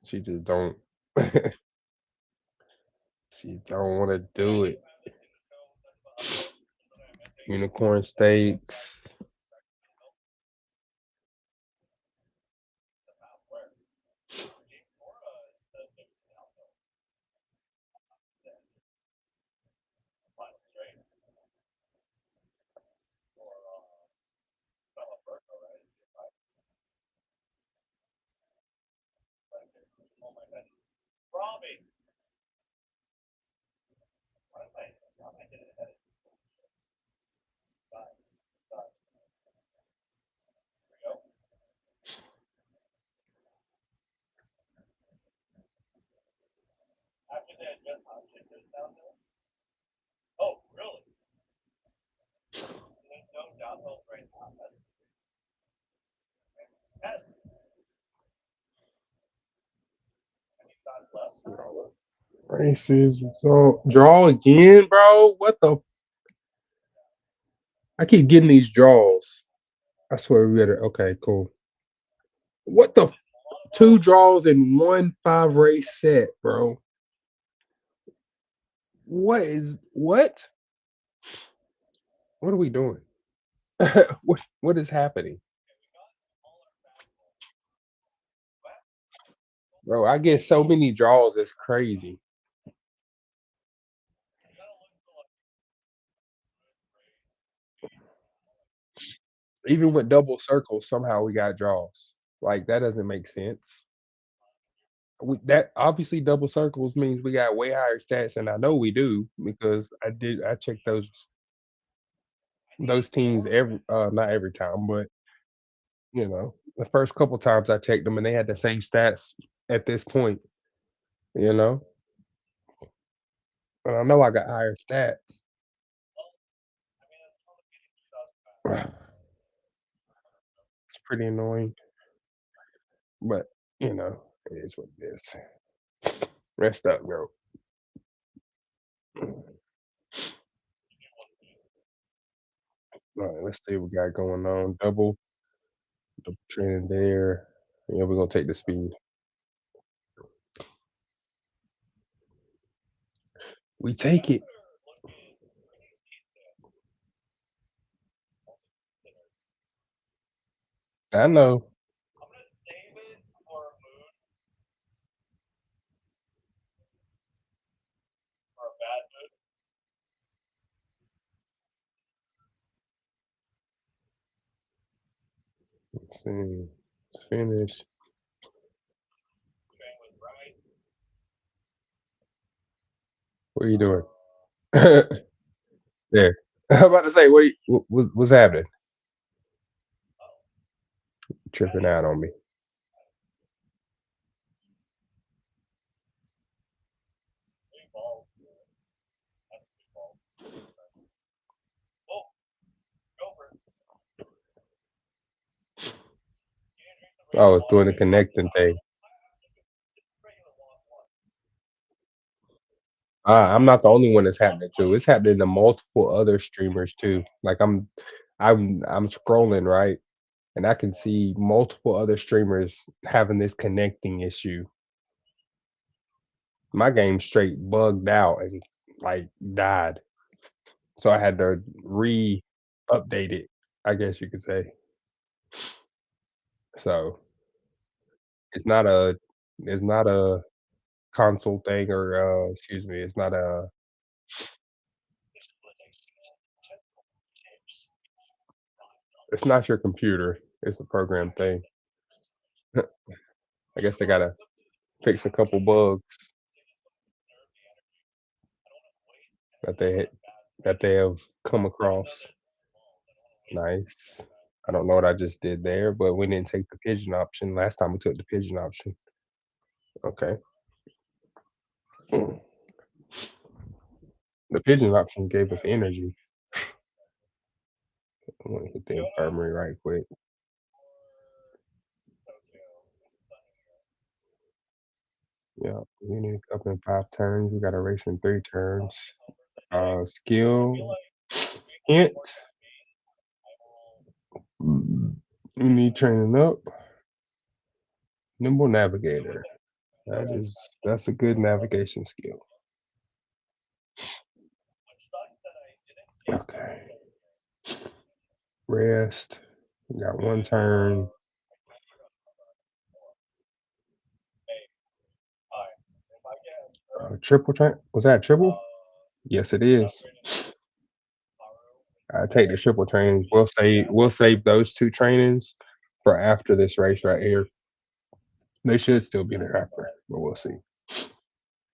Speaker 1: She just don't. She don't want to do it. Unicorn steaks. Races. So draw again, bro. What the? I keep getting these draws. I swear we better. Okay, cool. What the? Two draws in one five race set, bro. What is what? What are we doing? What is happening, bro? I get so many draws. It's crazy. Even with double circles, somehow we got draws. Like that doesn't make sense. That obviously double circles means we got way higher stats, and I know we do because I checked those teams every not every time, but the first couple times I checked them and they had the same stats at this point, you know. And I know I got higher stats. It's pretty annoying, but it is what it is. Rest up, bro. All right, let's see what we got going on. Double training there. Yeah, we're gonna take the speed. We take it. I know. Let's see. Let's finish. What are you doing? There. I'm about to say, what's happening? Tripping out on me. I was doing the connecting thing. I'm not the only one that's happening to. It's happening to multiple other streamers too. Like I'm scrolling right, and I can see multiple other streamers having this connecting issue. My game straight bugged out and like died, so I had to re-update it. I guess you could say. So it's not a it's not a console thing or excuse me. It's not your computer. It's a program thing. I guess they gotta. fix a couple bugs that they have come across. Nice. I don't know what I just did there, but we didn't take the pigeon option. Last time we took the pigeon option. Okay. The pigeon option gave us energy. I'm gonna hit the infirmary right quick. Yeah, we need a couple in 5 turns. We got a race in 3 turns. Skill, hint. We need training up. Nimble navigator. That's a good navigation skill. Okay. Rest. We got 1 turn. Triple train. Was that a triple? Yes, it is. I take the triple trainings. We'll save those 2 trainings for after this race right here. They should still be there after, but we'll see.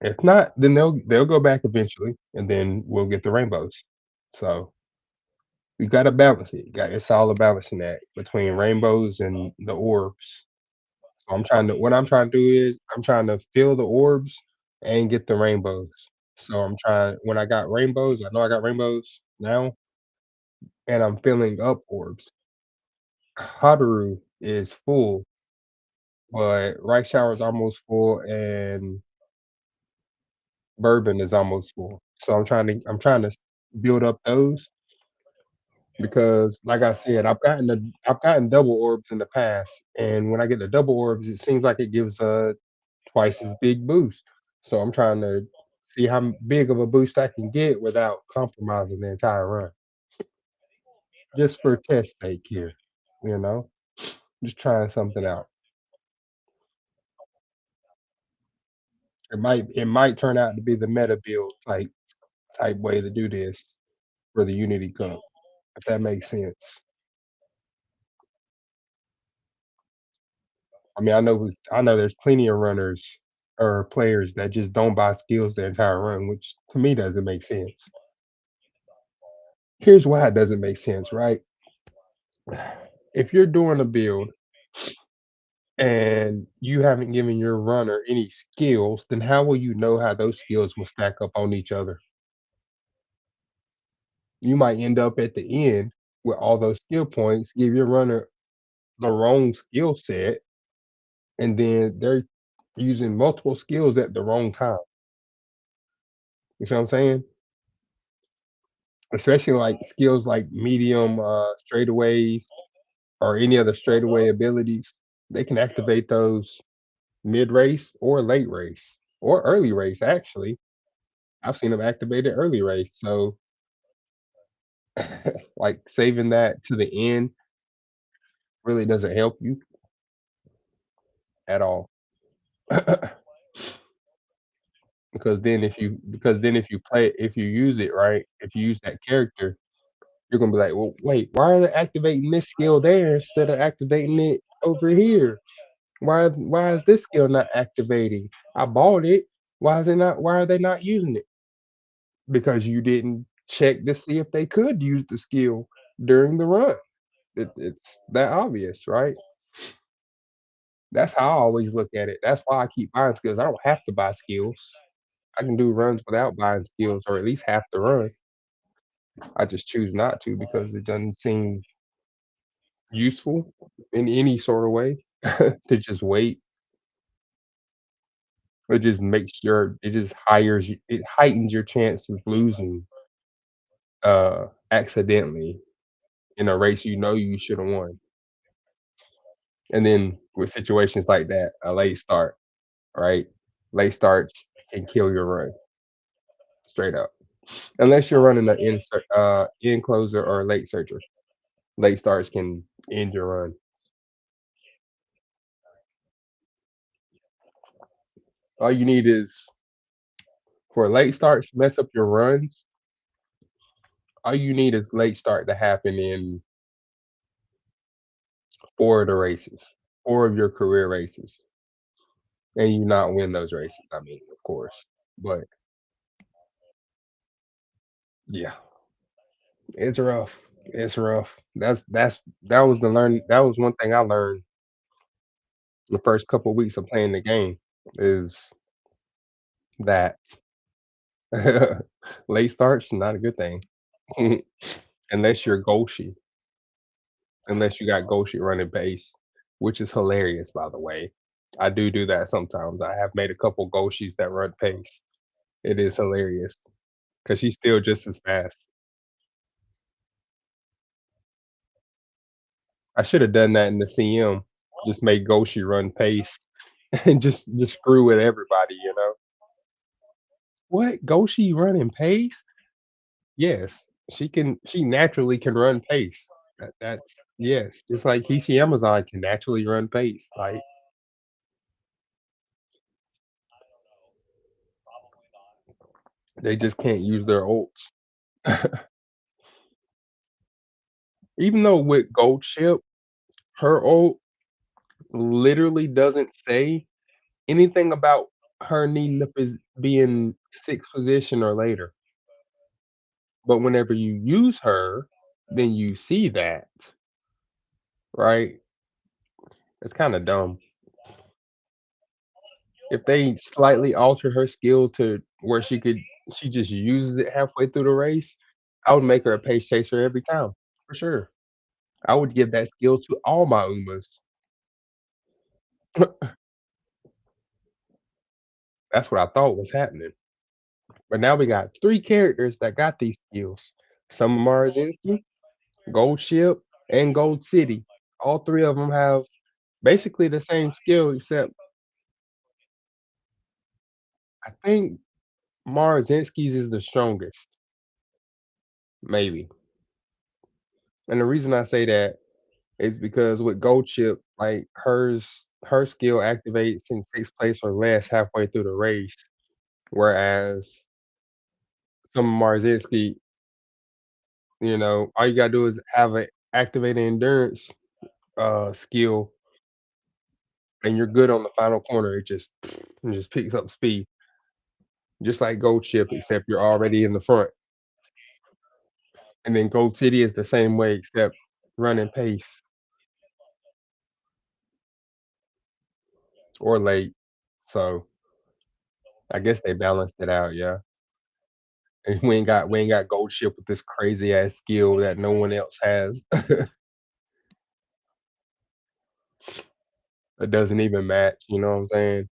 Speaker 1: If not, then they'll go back eventually, and then we'll get the rainbows. So we gotta balance it. Got It's all a balancing act between rainbows and the orbs. So what I'm trying to do is I'm trying to fill the orbs and get the rainbows. So I'm trying when I got rainbows, I know I got rainbows now, and I'm filling up orbs. Hataru is full, but Rice Shower is almost full and Bourbon is almost full. So I'm trying to build up those because like I said, I've gotten double orbs in the past, and when I get the double orbs, it seems like it gives a twice as big boost. So I'm trying to see how big of a boost I can get without compromising the entire run. Just for test sake here, you know? Just trying something out. It might turn out to be the meta build type way to do this for the Unity Cup, if that makes sense. I mean, I know there's plenty of runners or players that just don't buy skills the entire run, which to me doesn't make sense. Here's why it doesn't make sense, right? If you're doing a build and you haven't given your runner any skills, then how will you know how those skills will stack up on each other? You might end up at the end with all those skill points, give your runner the wrong skill set, and then they're using multiple skills at the wrong time. You see what I'm saying? Especially like skills like medium straightaways or any other straightaway abilities. They can activate those mid race or late race or early race, actually. I've seen them activated early race. So like saving that to the end really doesn't help you at all. Because then if you use it right, if you use that character, you're gonna be like, well, wait, why are they activating this skill there instead of activating it over here? Why is this skill not activating? I bought it. Why are they not using it? Because you didn't check to see if they could use the skill during the run. It's that obvious, right? That's how I always look at it. That's why I keep buying skills. I don't have to buy skills. I can do runs without buying skills or at least half the run. I just choose not to because it doesn't seem useful in any sort of way to just wait. It just it heightens your chance of losing accidentally in a race you know you should have won. And then with situations like that, a late start, right? Late starts can kill your run straight up. Unless you're running an end closer or a late searcher. Late starts can end your run. All you need is for late starts to mess up your runs, all you need is late start to happen in 4 of the races, 4 of your career races. and you not win those races, I mean, of course. But yeah, it's rough. It's rough. That was one thing I learned the first couple weeks of playing the game is that late starts not a good thing. Unless you're Goshi, unless you got Goshi running base, which is hilarious, by the way. I do that sometimes. I have made a couple Goshis that run pace. It is hilarious because she's still just as fast. I should have done that in the CM. Just made Goshi run pace and just screw with everybody, you know? "What? Goshi running pace?" Yes, she naturally can run pace. That's yes, just like Hishi Amazon can naturally run pace, like, they just can't use their ults. Even though with Gold Ship, her ult literally doesn't say anything about her needing to being 6th position or later, but whenever you use her, then you see that, right? It's kinda dumb. If they slightly altered her skill to where she just uses it halfway through the race, I would make her a pace chaser every time, for sure. I would give that skill to all my Umas. That's what I thought was happening. But now we got 3 characters that got these skills. Summer Marzinski, Gold Ship, and Gold City. All 3 of them have basically the same skill, except I think Marzinski's is the strongest, maybe. And the reason I say that is because with Gold Chip, like, her skill activates in 6th place or less halfway through the race, whereas some Marzinski, all you gotta do is have a activated endurance, skill, and you're good on the final corner. It just picks up speed, just like Gold Chip, except you're already in the front. And then Gold City is the same way, except running pace or late. So, I guess they balanced it out, yeah. And we ain't got Gold Ship with this crazy ass skill that no one else has. It doesn't even match, you know what I'm saying?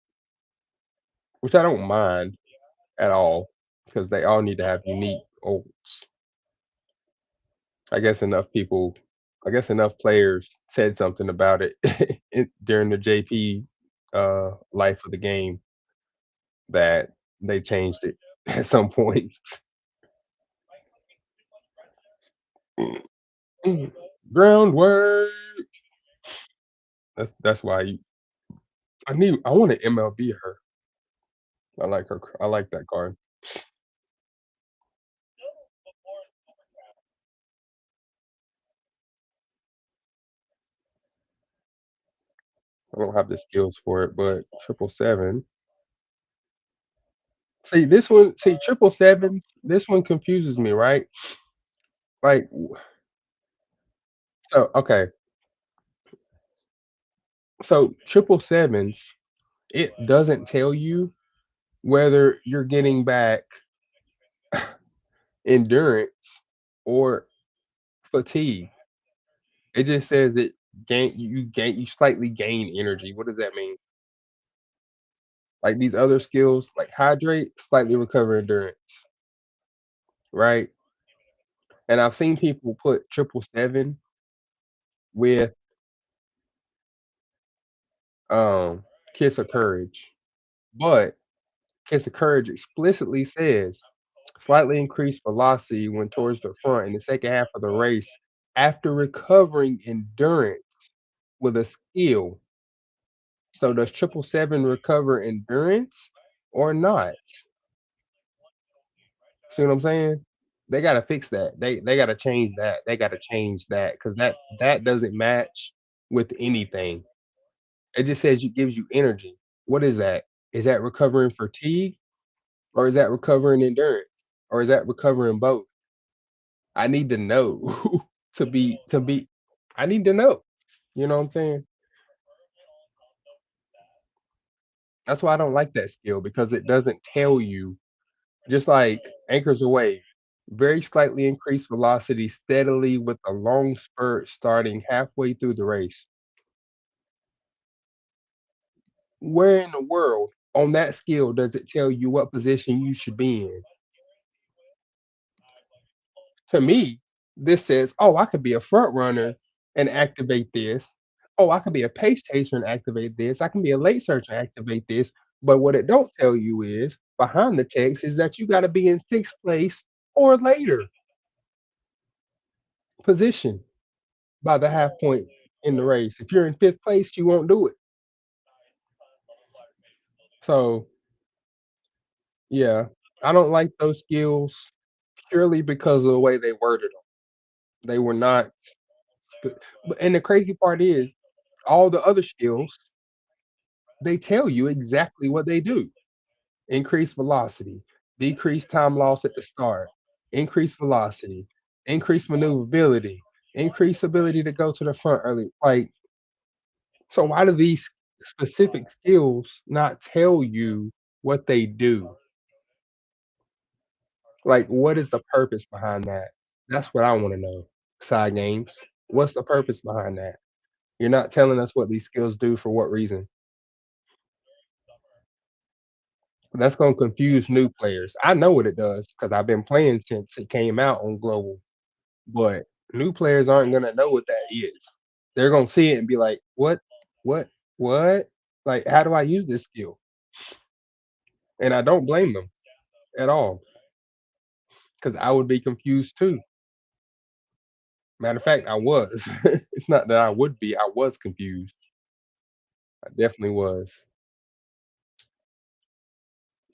Speaker 1: Which I don't mind at all, because they all need to have unique ults. I guess enough people I guess enough players said something about it during the JP, life of the game that they changed it at some point. Groundwork. That's why I want to MLB her. I like that card. I don't have the skills for it, but 777. See, triple sevens, this one confuses me, right? Like, okay, so triple sevens, it doesn't tell you whether you're getting back endurance or fatigue. It just says you slightly gain energy. What does that mean? Like these other skills, like hydrate, slightly recover endurance, right? And I've seen people put 777 with, Kiss of Courage, but Kiss of Courage explicitly says, "Slightly increased velocity when towards the front in the second half of the race after recovering endurance with a skill." So does 777 recover endurance or not? See what I'm saying? They gotta fix that. They gotta change that. They gotta change that because that doesn't match with anything. It just says it gives you energy. What is that? Is that recovering fatigue or is that recovering endurance or is that recovering both? I need to know to be I need to know. You know what I'm saying? That's why I don't like that skill because it doesn't tell you. Just like anchors away, very slightly increased velocity steadily with a long spurt starting halfway through the race. Where in the world on that skill does it tell you what position you should be in? To me, this says, "Oh, I could be a front runner and activate this. Oh, I could be a pace chaser and activate this. I can be a late searcher and activate this." But what it don't tell you is behind the text is that you gotta be in 6th place or later position by the half point in the race. If you're in 5th place, you won't do it. So, yeah, I don't like those skills purely because of the way they worded them. They were not sp and the crazy part is all the other skills, they tell you exactly what they do. Increase velocity, decrease time loss at the start, increase velocity, increase maneuverability, increase ability to go to the front early. Like, so why do these specific skills not tell you what they do? Like, what is the purpose behind that? That's what I wanna know. Side games. What's the purpose behind that? You're not telling us what these skills do for what reason. That's gonna confuse new players. I know what it does because 'cause I've been playing since it came out on global, but new players aren't gonna know what that is. They're gonna see it and be like, "What? What? What? Like, how do I use this skill?" And I don't blame them at all because I would be confused too. Matter of fact, I was. It's not that I would be, I was confused. I definitely was.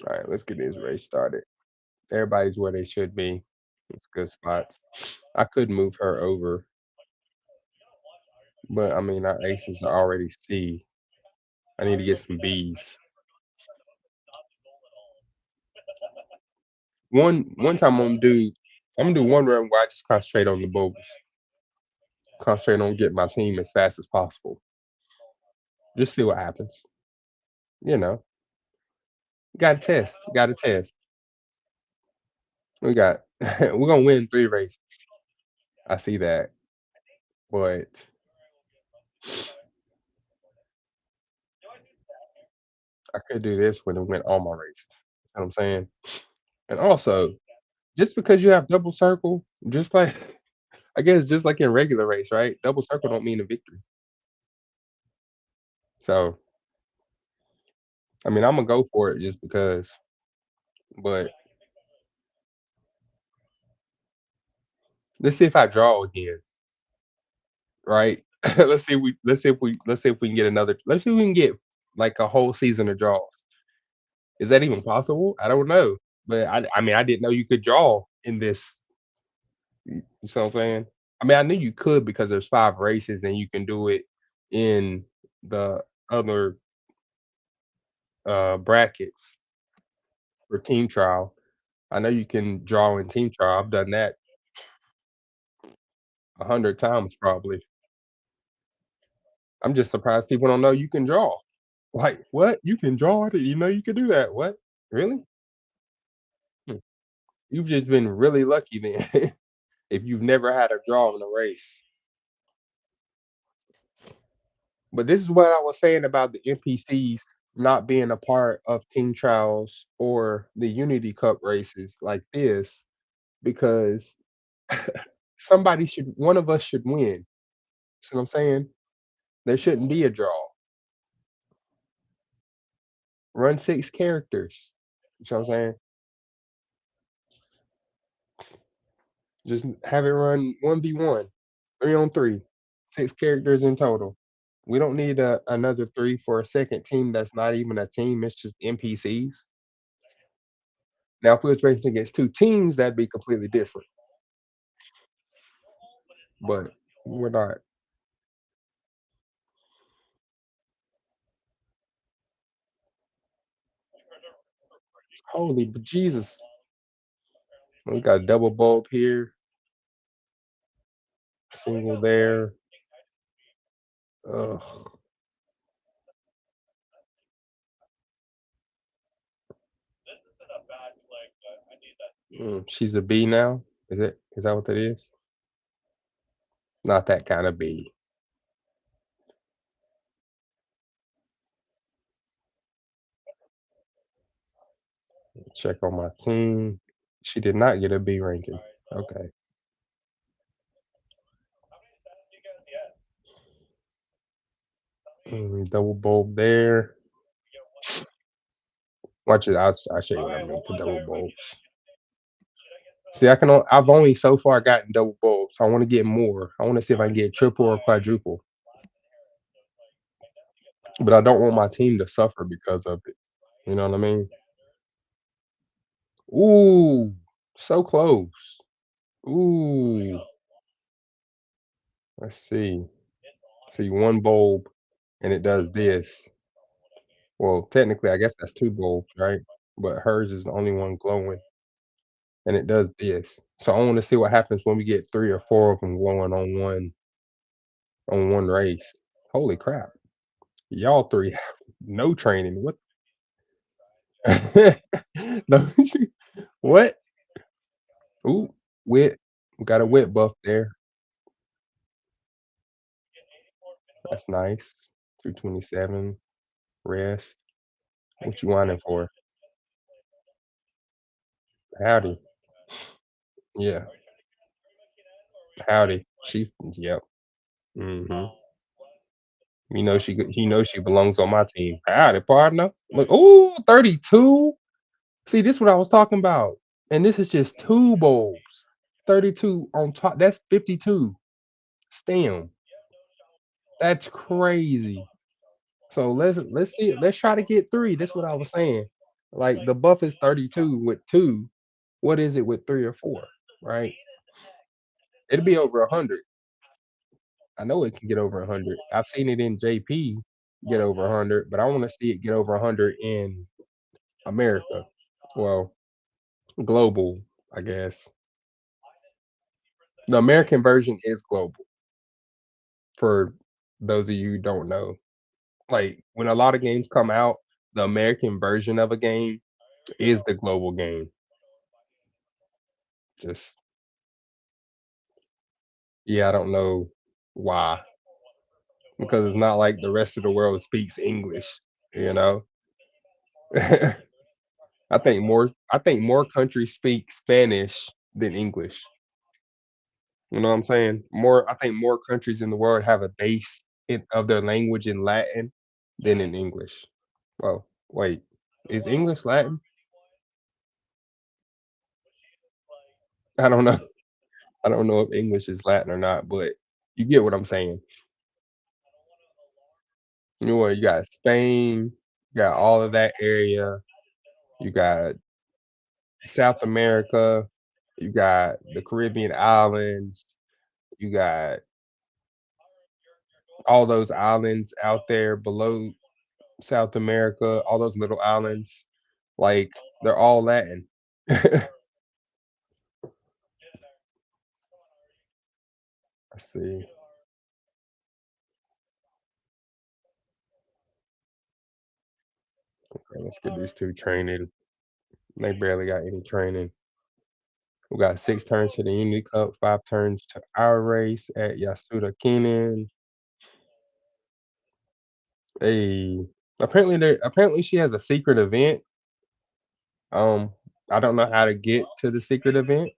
Speaker 1: Alright, let's get this race started. Everybody's where they should be. It's good spots. I could move her over, but, I mean, our aces are already C. I need to get some Bs. One time I'm gonna do one run where I just concentrate on the bogey, concentrate on getting my team as fast as possible. Just see what happens, you know? Gotta test, gotta test. We got we're gonna win 3 races. I see that, but I could do this when I win all my races. You know what I'm saying? And also, just because you have double circle, just like I guess just like in regular race, right? Double circle don't mean a victory. So, I mean, Imma go for it just because, but let's see if I draw again, right? Let's see if we can get another let's see if we can get like a whole season of draws. Is that even possible? I don't know. But I mean, I didn't know you could draw in this, you see what I'm saying? I mean, I knew you could because there's 5 races and you can do it in the other, brackets for team trial. I know you can draw in team trial. I've done that 100 times probably. I'm just surprised people don't know you can draw. Like, "What? You can draw? I didn't even know you could do that. What? Really? Hmm. You've just been really lucky then if you've never had a draw in a race." But this is what I was saying about the NPCs not being a part of team trials or the Unity Cup races like this, because one of us should win. See what I'm saying? There shouldn't be a draw. Run 6 characters. You see what I'm saying? Just have it run 1v1, 3 on 3, 6 characters in total. We don't need another 3 for a second team that's not even a team, it's just NPCs. Now, if we was racing against 2 teams, that'd be completely different, but we're not. Holy Jesus. We got a double bulb here, single there. Ugh. She's a B now? Is that what that is? Not that kind of B. Check on my team. She did not get a B ranking. Okay. Double bulb there. Watch it. I'll show you what I mean to double bulbs. See, I've only so far gotten double bulbs. So I want to get more. I want to see if I can get triple or quadruple. But I don't want my team to suffer because of it. You know what I mean? Ooh, so close. Ooh, let's see. See, one bulb and it does this. Well, technically, I guess that's two bulbs, right? But hers is the only one glowing and it does this. So I want to see what happens when we get three or four of them glowing on one race. Holy crap! Y'all three have no training. What? No, what? Ooh, wit. We got a wit buff there. That's nice. 227. Rest. What you whining for? Howdy. Yeah. Howdy. Yep. Mhm. He knows she belongs on my team. Howdy, partner. Look, ooh, 32. See, this what I was talking about. And this is just two bowls. 32 on top. That's 52. Stem. That's crazy. So let's see. Let's try to get three. That's what I was saying. Like the buff is 32 with two. What is it with three or four? Right? It'll be over 100. I know it can get over 100. I've seen it in JP get over 100, but I want to see it get over 100 in America. Well, global, I guess. The American version is global for those of you who don't know. Like when a lot of games come out, the American version of a game is the global game. Just yeah, I don't know why. Because it's not like the rest of the world speaks English, you know? I think more countries speak Spanish than English. You know what I'm saying? I think more countries in the world have a base of their language in Latin than in English. Well, wait, is English Latin? I don't know. I don't know if English is Latin or not, but you get what I'm saying. You know what? You got Spain, you got all of that area, you got South America, you got the Caribbean islands, you got all those islands out there below South America, all those little islands, like, they're all Latin. I see. Okay, let's get these 2 training. They barely got any training. We got 6 turns to the Unity Cup, 5 turns to our race at Yasuda Kenan. Hey, apparently she has a secret event. Um, I don't know how to get to the secret event,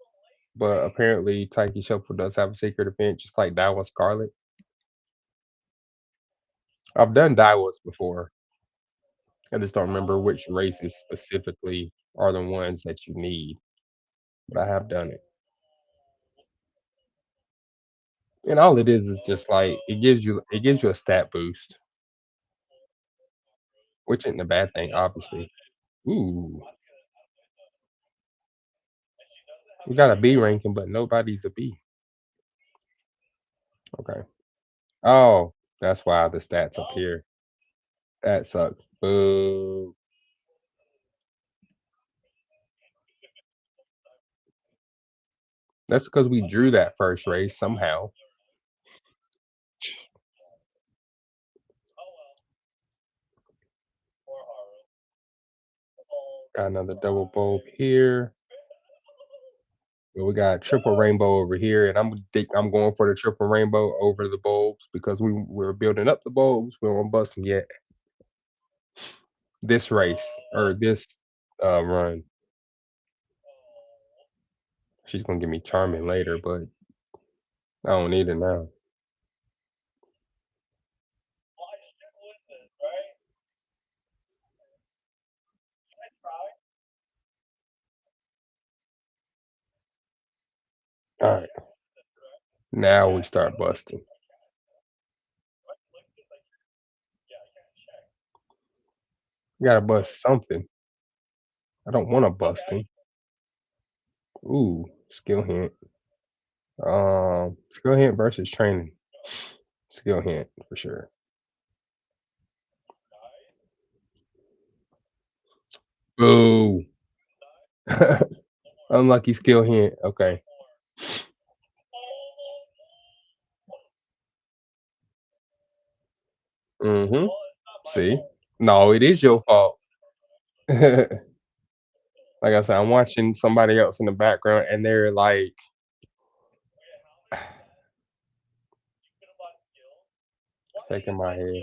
Speaker 1: but apparently Taiki Shuffle does have a secret event just like Daiwa Scarlet. I've done Daiwas before. I just don't remember which races specifically are the ones that you need, but I have done it. And all it is just like it gives you a stat boost, which isn't a bad thing, obviously. Ooh, we got a B ranking, but nobody's a B. Okay. Oh, that's why the stats up here. That sucks. Boo. That's because we drew that first race somehow. Got another double bulb here. And we got triple rainbow over here, and I'm going for the triple rainbow over the bulbs because we're building up the bulbs. We won't bust them yet. This race or this run, she's gonna give me charming later, but I don't need it now. All right, now we start busting. We gotta bust something. I don't want to bust him. Ooh, skill hint. Skill hint versus training. Skill hint for sure. Boo. Unlucky skill hint. Okay. Mhm. See? No, it is your fault. Like I said, I'm watching somebody else in the background, and they're like shaking my head.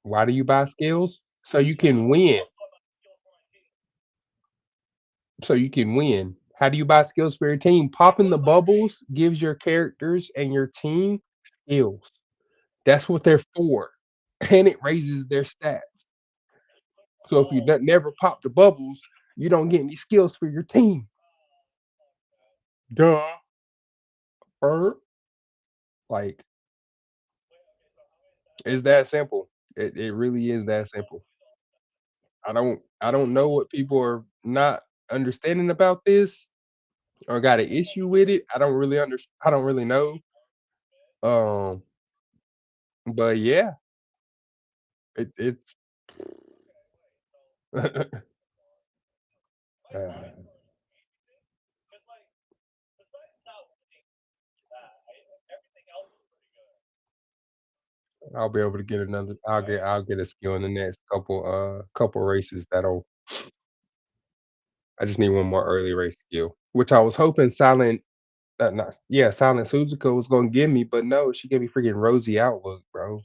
Speaker 1: Why do you buy skills? So you can win. So you can win. How do you buy skills for your team? Popping the bubbles gives your characters and your team skills. That's what they're for. And it raises their stats. So if you never pop the bubbles, you don't get any skills for your team. Duh. Er, like it's that simple. It really is that simple. I don't know what people are not understanding about this or got an issue with it. I don't really know. Um, but yeah, it's uh, I'll be able to get another I'll get a skill in the next couple races that'll I just need one more early race skill, which I was hoping Silent not yeah, Silent Suzuka was gonna give me, but no, she gave me freaking Rosy Outlook, bro.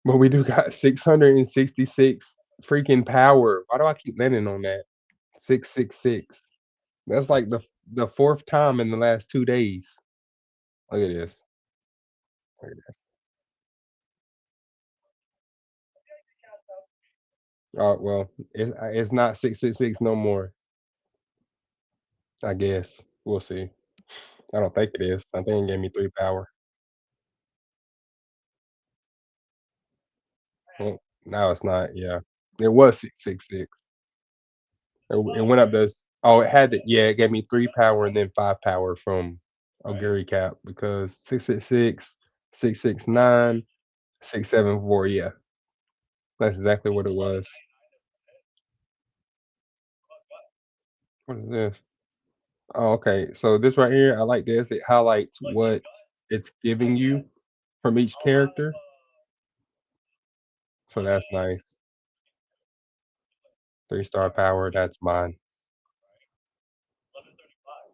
Speaker 1: But we do got 666 freaking power. Why do I keep landing on that? 666. That's like the 4th time in the last 2 days. Look at this. Look at this. Oh, well, it's not 666 no more, I guess. We'll see. I don't think it is. I think it gave me 3 power. Well, now it's not, yeah. It was 666. It went up to s oh, it had to yeah, it gave me 3 power and then 5 power from Oguri Cap because 666, 669, 674, yeah. That's exactly what it was. What is this? Oh, okay. So this right here, I like this. It highlights what it's giving you from each character. So that's nice. 3-star power, that's mine.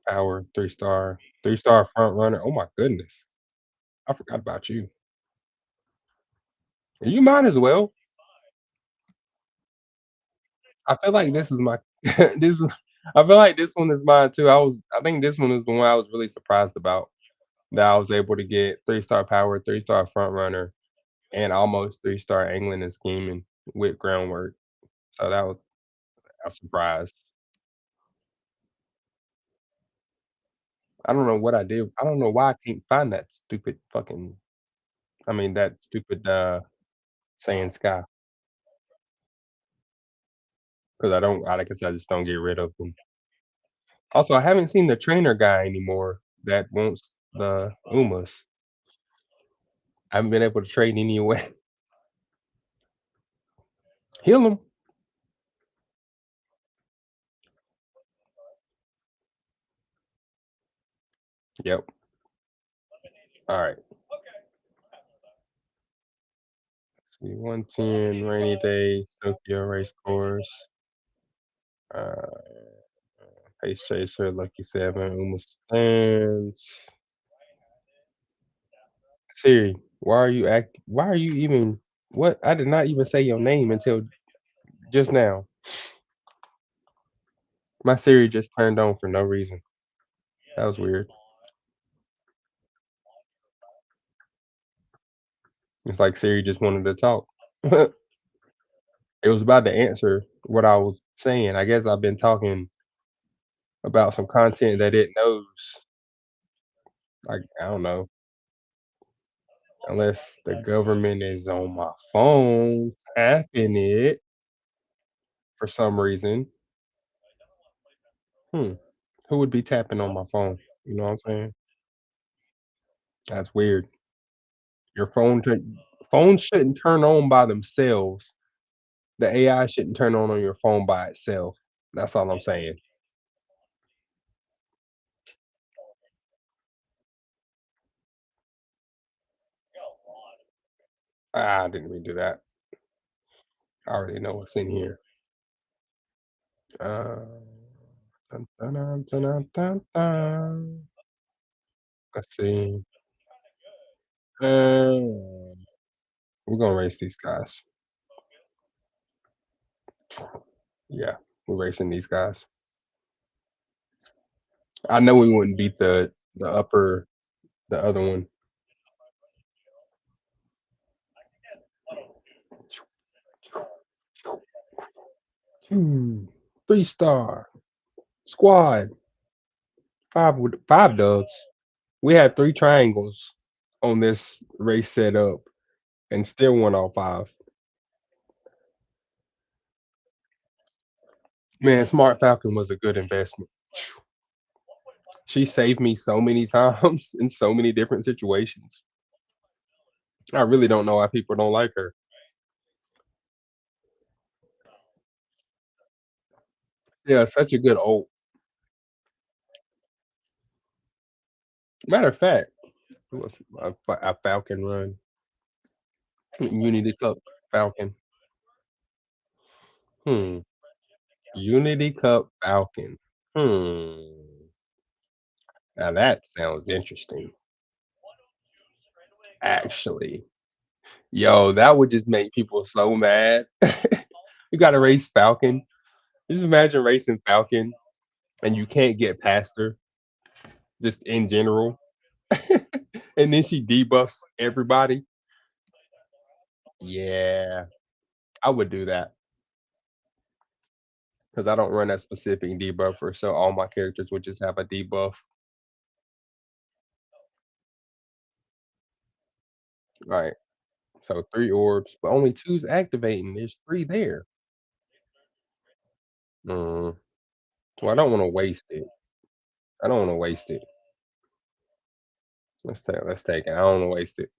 Speaker 1: Power, 3-star. 3-star front runner. Oh my goodness. I forgot about you. You mine as well. I feel like this is my this is I feel like this one is mine too. I think this one is the one I was really surprised about that I was able to get 3-star power, 3-star front runner, and almost 3-star angling and scheming with groundwork. So that was a surprise. I don't know what I did. I don't know why I can't find that stupid fucking that stupid Saiyan Sky because I guess I just don't get rid of them. Also, I haven't seen the trainer guy anymore that wants the Umas. I haven't been able to trade any away. Heal him. Yep. All right. See, 110 rainy days, Tokyo race course. Uh, Pace Chaser, Lucky Seven, Uma Stands. Siri, why are you even what? I did not even say your name until just now. My Siri just turned on for no reason. That was weird. It's like Siri just wanted to talk. It was about to answer what I was saying. I guess I've been talking about some content that it knows. Like, I don't know, unless the government is on my phone tapping it for some reason. Hmm. Who would be tapping on my phone? You know what I'm saying? That's weird. Your phones shouldn't turn on by themselves. The AI shouldn't turn on your phone by itself. That's all I'm saying. I didn't mean to do that. I already know what's in here. Uh, dun, dun, dun, dun, dun, dun, dun. Let's see. We're gonna race these guys. Yeah, we're racing these guys. I know we wouldn't beat the other one. Two, 3 star squad. Five dubs. We had 3 triangles on this race setup and still won all five. Man, Smart Falcon was a good investment. She saved me so many times in so many different situations. I really don't know why people don't like her. Yeah, such a good old matter of fact, it was a Falcon run. Unity Cup Falcon. Hmm. Unity Cup Falcon. Hmm. Now that sounds interesting. Actually. Yo, that would just make people so mad. You gotta race Falcon. Just imagine racing Falcon and you can't get past her, just in general. And then she debuffs everybody. Yeah, I would do that because I don't run that specific debuffer, so all my characters would just have a debuff. Right. So 3 orbs, but only two's activating. There's 3 there. Mm. Well, I don't wanna waste it. I don't wanna waste it. Let's take it. I don't wanna waste it.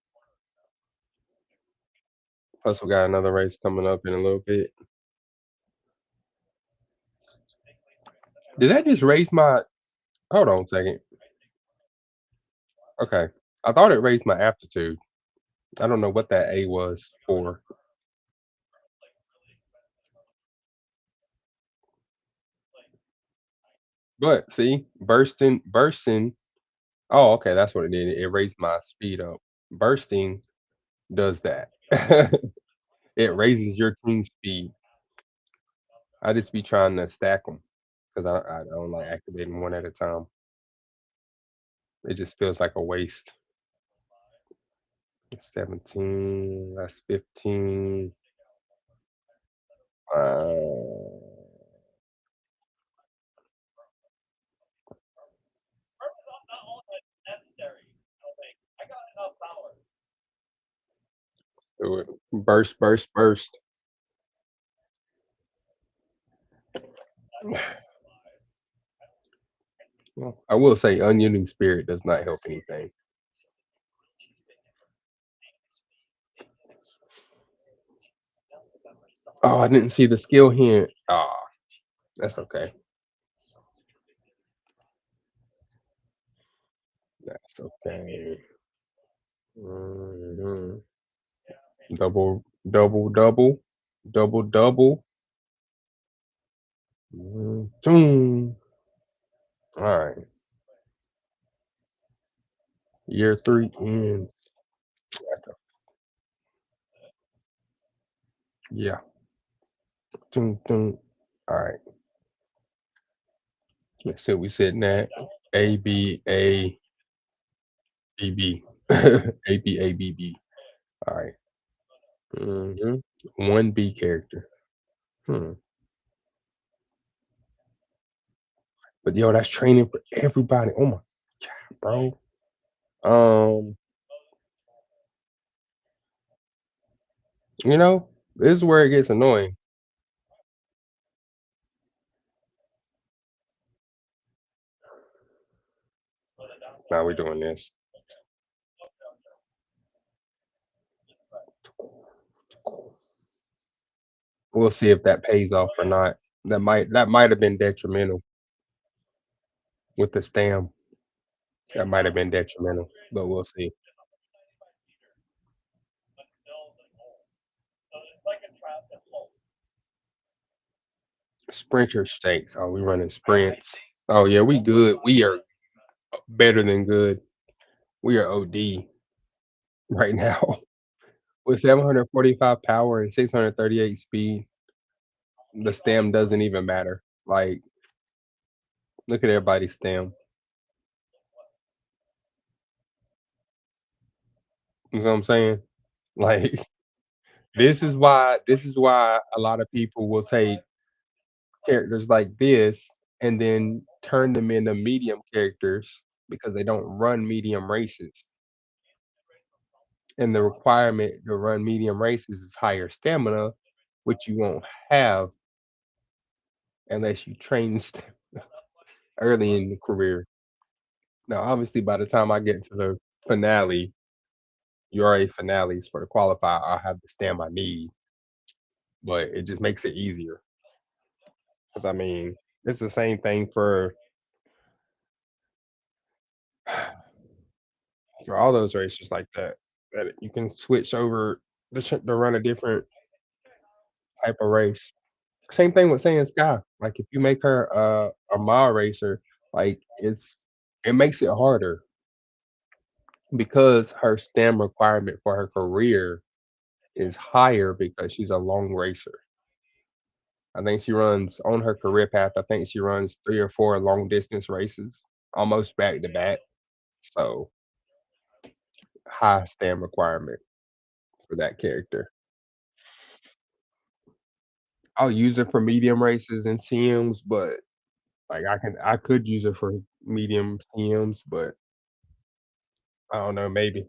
Speaker 1: Plus, we got another race coming up in a little bit. Did that just raise my hold on a second. Okay. I thought it raised my aptitude. I don't know what that A was for. But see, bursting. Oh, okay, that's what it did. It raised my speed up. Bursting does that. It raises your king speed. I just be trying to stack them because I don't like activating one at a time. It just feels like a waste. It's 17, that's 15. Do it. Burst, burst, burst. Well, I will say unyielding spirit does not help anything. Oh, I didn't see the skill hint. Ah, that's okay. That's okay. Mhm. Double, double, double, double, double. Boom. All right. Year three ends. Yeah. Dun, dun. All right. Let's see. We sitting at ABABB. ABABB. All right. Mhm. One B character. Hmm. But yo, that's training for everybody. Oh my god, bro. Um, this is where it gets annoying. Now we're doing this. We'll see if that pays off or not. That might have been detrimental with the stam. That might have been detrimental, but we'll see. Sprinter stakes. Oh, we running sprints. Oh yeah, we good. We are better than good. We are OD right now. With 745 power and 638 speed, the stam doesn't even matter. Like, look at everybody's stam. You know what I'm saying? Like, this is why a lot of people will take characters like this and then turn them into medium characters because they don't run medium races. And the requirement to run medium races is higher stamina, which you won't have unless you train early in the career. Now, obviously, by the time I get to the finale, URA finales for the qualifier, I'll have the stam I need, but it just makes it easier. Because I mean, it's the same thing for all those races like that. That you can switch over to run a different type of race. Same thing with saying Sky. Like if you make her a mile racer, like it makes it harder because her stem requirement for her career is higher because she's a long racer. I think she runs on her career path. I think she runs 3 or 4 long distance races almost back to back. So high stam requirement for that character. I'll use it for medium races and CMs, but like I could use it for medium CMs, but I don't know, maybe.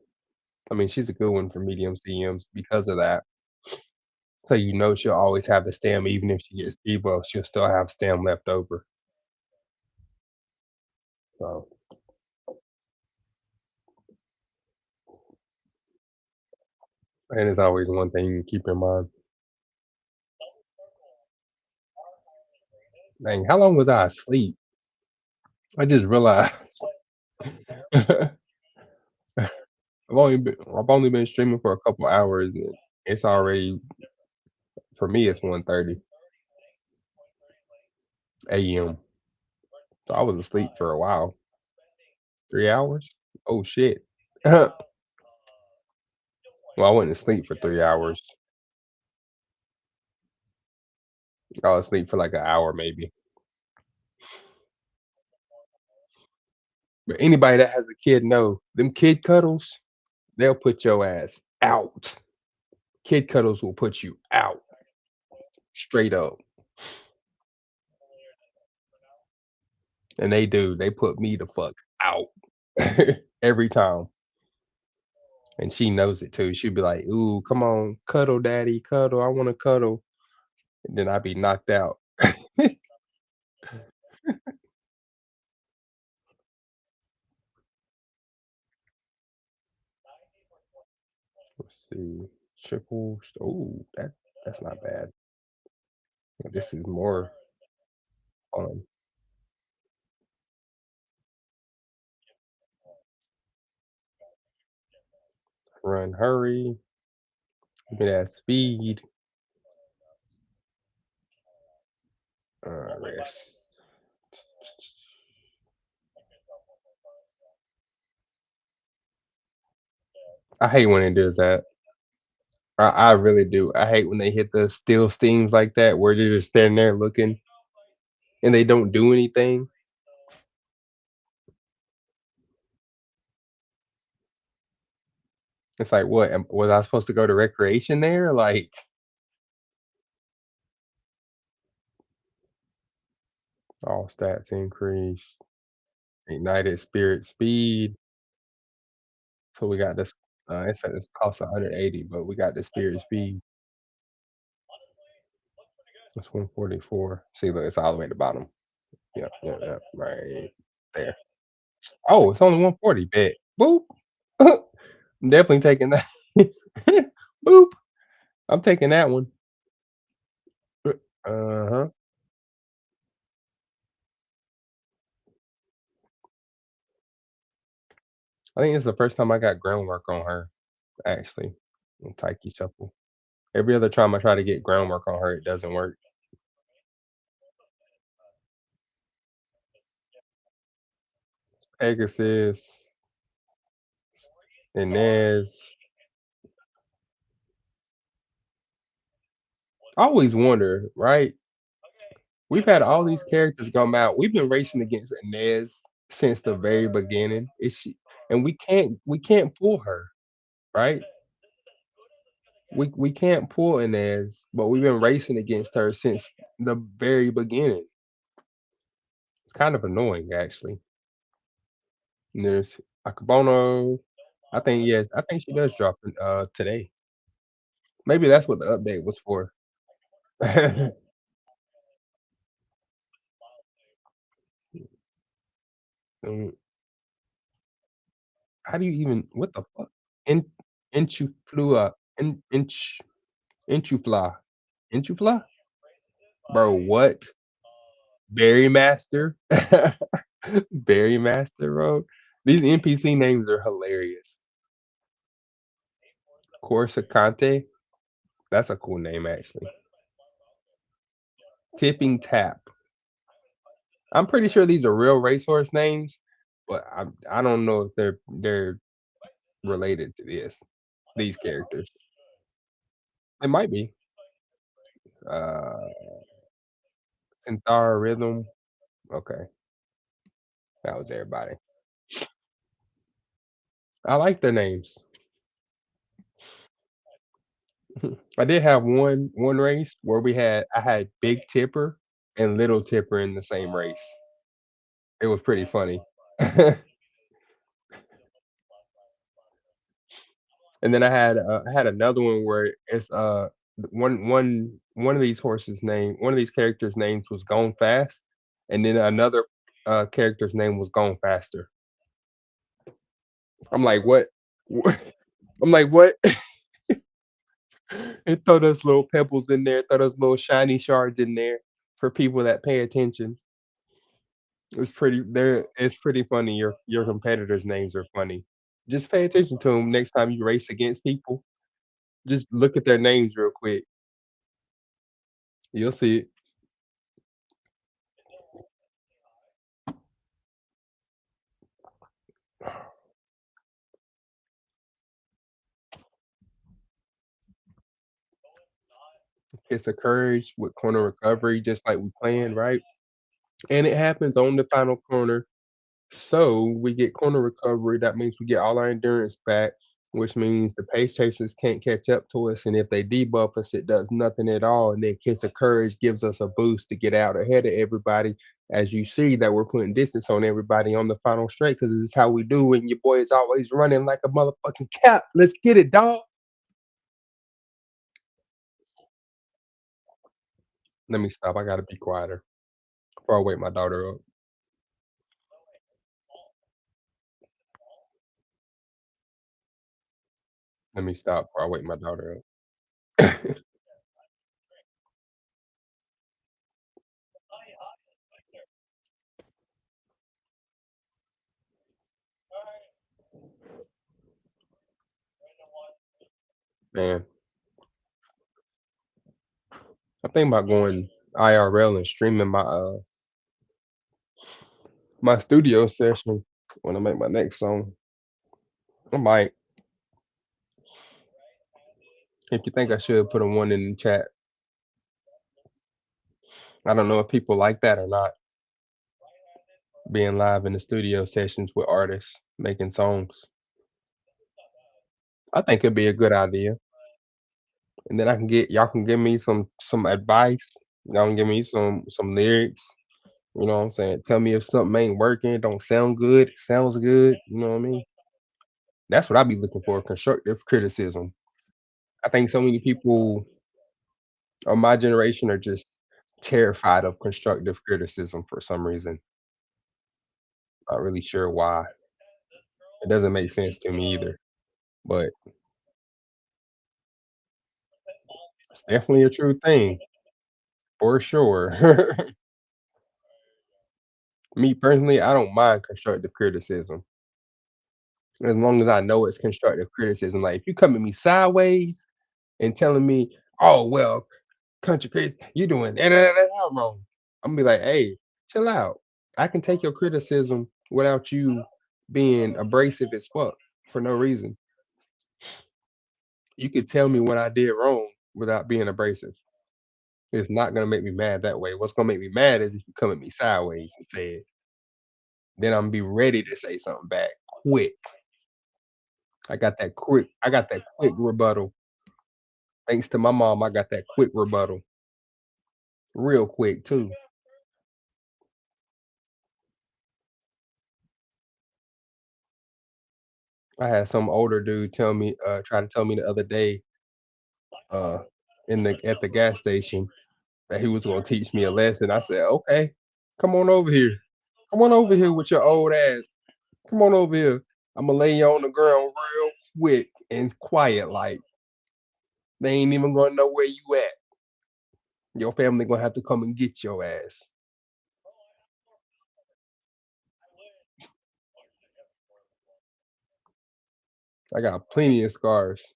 Speaker 1: I mean, she's a good one for medium CMs because of that. So she'll always have the stam even if she gets debuffed, she'll still have stam left over. So, and it's always one thing you keep in mind. Dang, how long was I asleep? I just realized. I've only been streaming for a couple hours and it's already for me it's 1:30 AM. So I was asleep for a while. 3 hours? Oh shit. Well, I went to sleep for 3 hours. I was asleep for like an hour maybe. But anybody that has a kid know them kid cuddles, they'll put your ass out. Kid cuddles will put you out straight up. And they do. They put me the fuck out every time. And she knows it too. She'll be like, "Ooh, come on, cuddle, daddy, cuddle. I want to cuddle." And then I'd be knocked out. Let's see. Triple. Oh, that's not bad. Yeah, this is more fun. Run, hurry. Give me that speed. Rest. I hate when it does that. I really do. I hate when they hit the still stings like that, where they're just standing there looking and they don't do anything. It's like, what? Was I supposed to go to recreation there? Like, all stats increased. Ignited spirit speed. So we got this. It said it's cost 180, but we got the spirit speed. That's 144. See, look, it's all the way at the bottom. Yep, yep, yep. Right there. Oh, it's only 140. Bet. Boop. I'm definitely taking that. Boop. I'm taking that one. Uh-huh. I think it's the first time I got groundwork on her, actually, in Taiki Shuffle. Every other time I try to get groundwork on her, it doesn't work. Pegasus, Inez. I always wonder, right? We've had all these characters come out. We've been racing against Inez since the very beginning. Is she and we can't pull her, right? We can't pull Inez, but we've been racing against her since the very beginning. It's kind of annoying actually. And there's Akabono. I think yes, I think she does drop today. Maybe that's what the update was for. Mm, how do you even what the fuck? In Inchuflua. Inchufla. Inchufla? Bro, what? Berry Master? Berry Master, bro. These NPC names are hilarious. Corsicante? That's a cool name, actually. Tipping Tap. I'm pretty sure these are real racehorse names, but I don't know if they're related to these characters. It might be. Uh, Centaur Rhythm. Okay, that was everybody. I like the names. I did have one race where I had Big Tipper and Little Tipper in the same race. It was pretty funny. And then I had another one where it's one of these one of these characters' names was Gone Fast, and then another character's name was Gone Faster. I'm like, what? I'm like, what? And throw those little pebbles in there, throw those little shiny shards in there for people that pay attention. It's pretty funny. Your competitors' names are funny. Just pay attention to them next time you race against people. Just look at their names real quick. You'll see it. It's a courage with corner recovery, just like we planned, right? And it happens on the final corner. So we get corner recovery. That means we get all our endurance back, which means the pace chasers can't catch up to us. And if they debuff us, it does nothing at all. And then Kiss of Courage gives us a boost to get out ahead of everybody. As you see that we're putting distance on everybody on the final straight, because this is how we do when your boy is always running like a motherfucking cat. Let's get it, dog. Let me stop. I gotta be quieter before I wake my daughter up. Let me stop before I wake my daughter up. Man, I'm thinking about going IRL and streaming my studio session when I make my next song. I might. If you think I should put a one in the chat. I don't know if people like that or not, being live in the studio sessions with artists making songs. I think it'd be a good idea. And then I can get y'all can give me some advice. Y'all can give me some lyrics. You know what I'm saying? Tell me if something ain't working, don't sound good, it sounds good. You know what I mean? That's what I be looking for, constructive criticism. I think so many people of my generation are just terrified of constructive criticism for some reason. Not really sure why. It doesn't make sense to me either. But it's definitely a true thing for sure. Me personally, I don't mind constructive criticism as long as I know it's constructive criticism. Like if you come at me sideways and telling me, "Oh well, country Chris, you doing da wrong," I'm gonna be like, "Hey, chill out. I can take your criticism without you being abrasive as fuck for no reason. You could tell me what I did wrong without being abrasive. It's not gonna make me mad that way. What's gonna make me mad is if you come at me sideways and say it. Then I'm be ready to say something back quick. I got that quick rebuttal. Thanks to my mom, I got that quick rebuttal. Real quick too. I had some older dude try to tell me the other day, uh, in the at the gas station that he was gonna teach me a lesson. I said, "Okay, come on over here. Come on over here with your old ass. Come on over here. Imma lay you on the ground real quick and quiet like they ain't even gonna know where you at. Your family gonna have to come and get your ass." I got plenty of scars.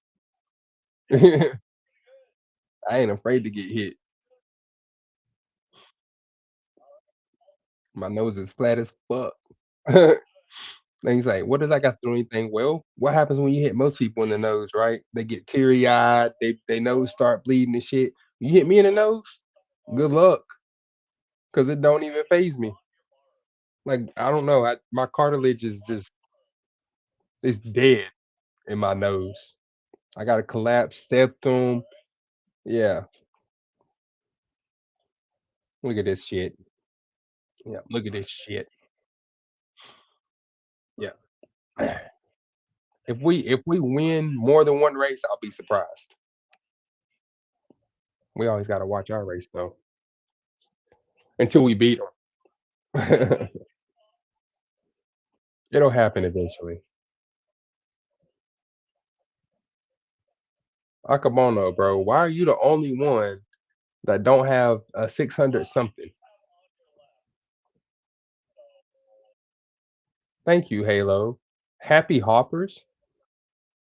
Speaker 1: I ain't afraid to get hit. My nose is flat as fuck. And he's like, "What does I got to do anything?" Well, what happens when you hit most people in the nose, right? They get teary-eyed, they nose start bleeding and shit. You hit me in the nose, good luck, cause it don't even phase me. Like, I don't know, my cartilage is just it's dead in my nose. I got a collapsed septum. Yeah, look at this shit. Yeah, look at this shit. Yeah. If we win more than one race, I'll be surprised. We always gotta watch our race though, until we beat them. It'll happen eventually. Akamono, bro, why are you the only one that don't have a 600 something? Thank you, Halo. Happy Hoppers?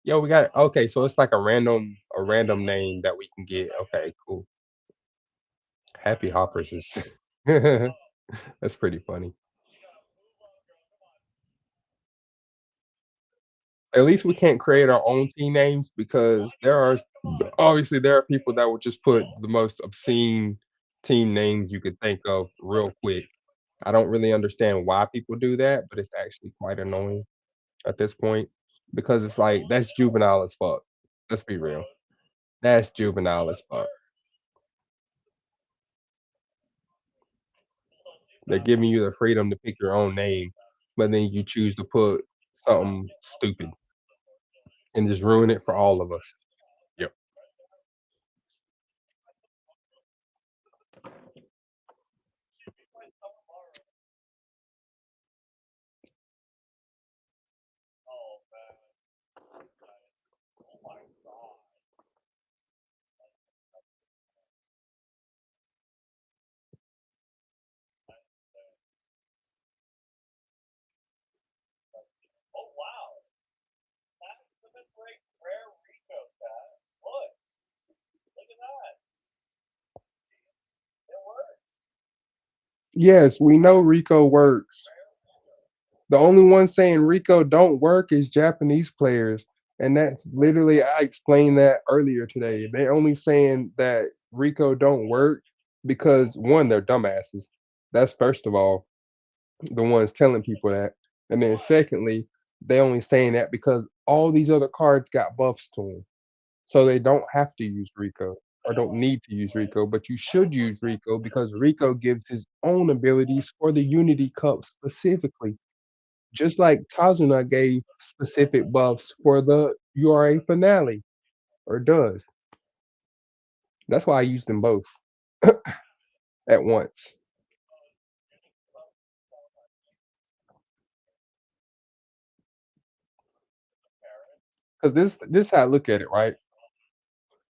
Speaker 1: Yo, we got okay, so it's like a random name that we can get. Okay, cool. Happy Hoppers is that's pretty funny. At least we can't create our own team names because there are people that would just put the most obscene team names you could think of real quick. I don't really understand why people do that, but it's actually quite annoying at this point because it's like that's juvenile as fuck. Let's be real. That's juvenile as fuck. They're giving you the freedom to pick your own name, but then you choose to put something stupid and just ruin it for all of us. Yep. Yes, we know Rico works. The only one saying Rico don't work is Japanese players, and that's literally I explained that earlier today. They only saying that Rico don't work because one, they're dumbasses. That's first of all, the ones telling people that. And then secondly, they only saying that because all these other cards got buffs to them. So they don't have to use Rico or don't need to use Rico, but you should use Rico because Rico gives his own abilities for the Unity Cup specifically. Just like Tazuna gave specific buffs for the URA finale, or does. That's why I used them both at once. Because this how I look at it, right?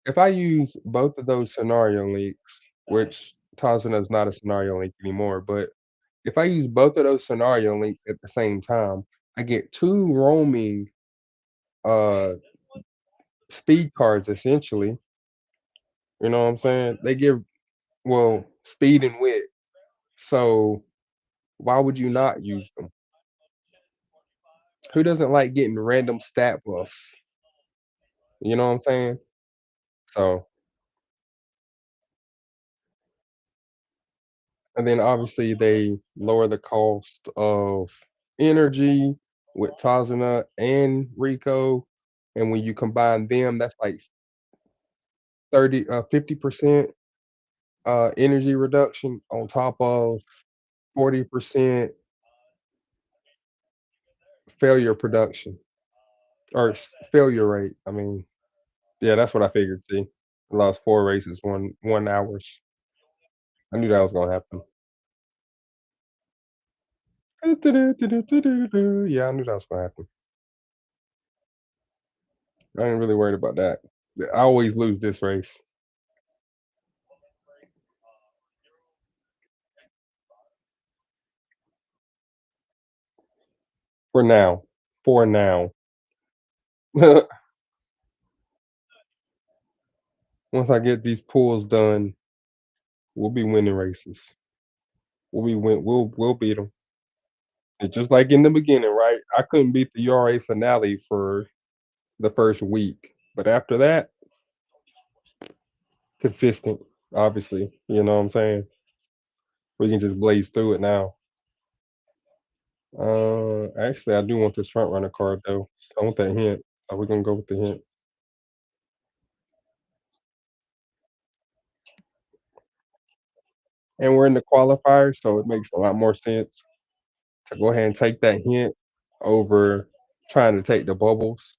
Speaker 1: If I use both of those scenario links, which Tazuna is not a scenario link anymore, but if I use both of those scenario links at the same time, I get 2 roaming, uh, speed cards essentially, you know what I'm saying? They give well, speed and wit, so why would you not use them? Who doesn't like getting random stat buffs? You know what I'm saying? So, and then obviously they lower the cost of energy with Tazuna and Rico, and when you combine them, that's like 50% energy reduction on top of 40% failure production or failure rate. I mean, yeah, that's what I figured. See, I lost 4 races, 1 hours. I knew that was gonna happen. Yeah, I knew that was gonna happen. I ain't really worried about that. I always lose this race. For now. For now. Once I get these pulls done, we'll be winning races. We'll beat them. It's just like in the beginning, right? I couldn't beat the URA finale for the first week, but after that, consistent, obviously. You know what I'm saying? We can just blaze through it now. Actually, I do want this front runner card though. I want that hint. So we're gonna go with the hint. And we're in the qualifiers, so it makes a lot more sense to go ahead and take that hint over trying to take the bubbles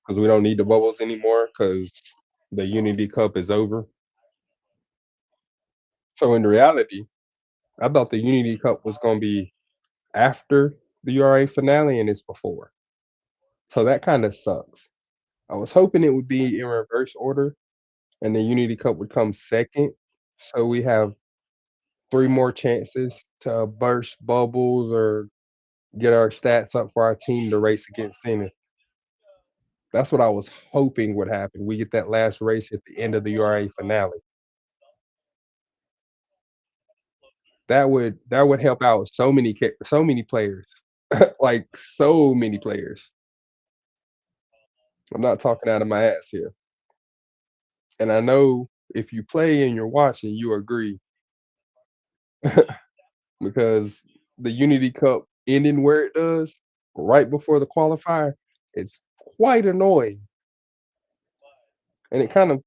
Speaker 1: because we don't need the bubbles anymore because the Unity Cup is over. So in reality, I thought the Unity Cup was going to be after the URA finale and it's before. So that kind of sucks. I was hoping it would be in reverse order and the Unity Cup would come second. So we have 3 more chances to burst bubbles or get our stats up for our team to race against Zenith. That's what I was hoping would happen. We get that last race at the end of the URA finale. That would help out so many players, like so many players. I'm not talking out of my ass here. And I know if you play and you're watching, you agree because the Unity Cup ending where it does, right before the qualifier, it's quite annoying, and it kind of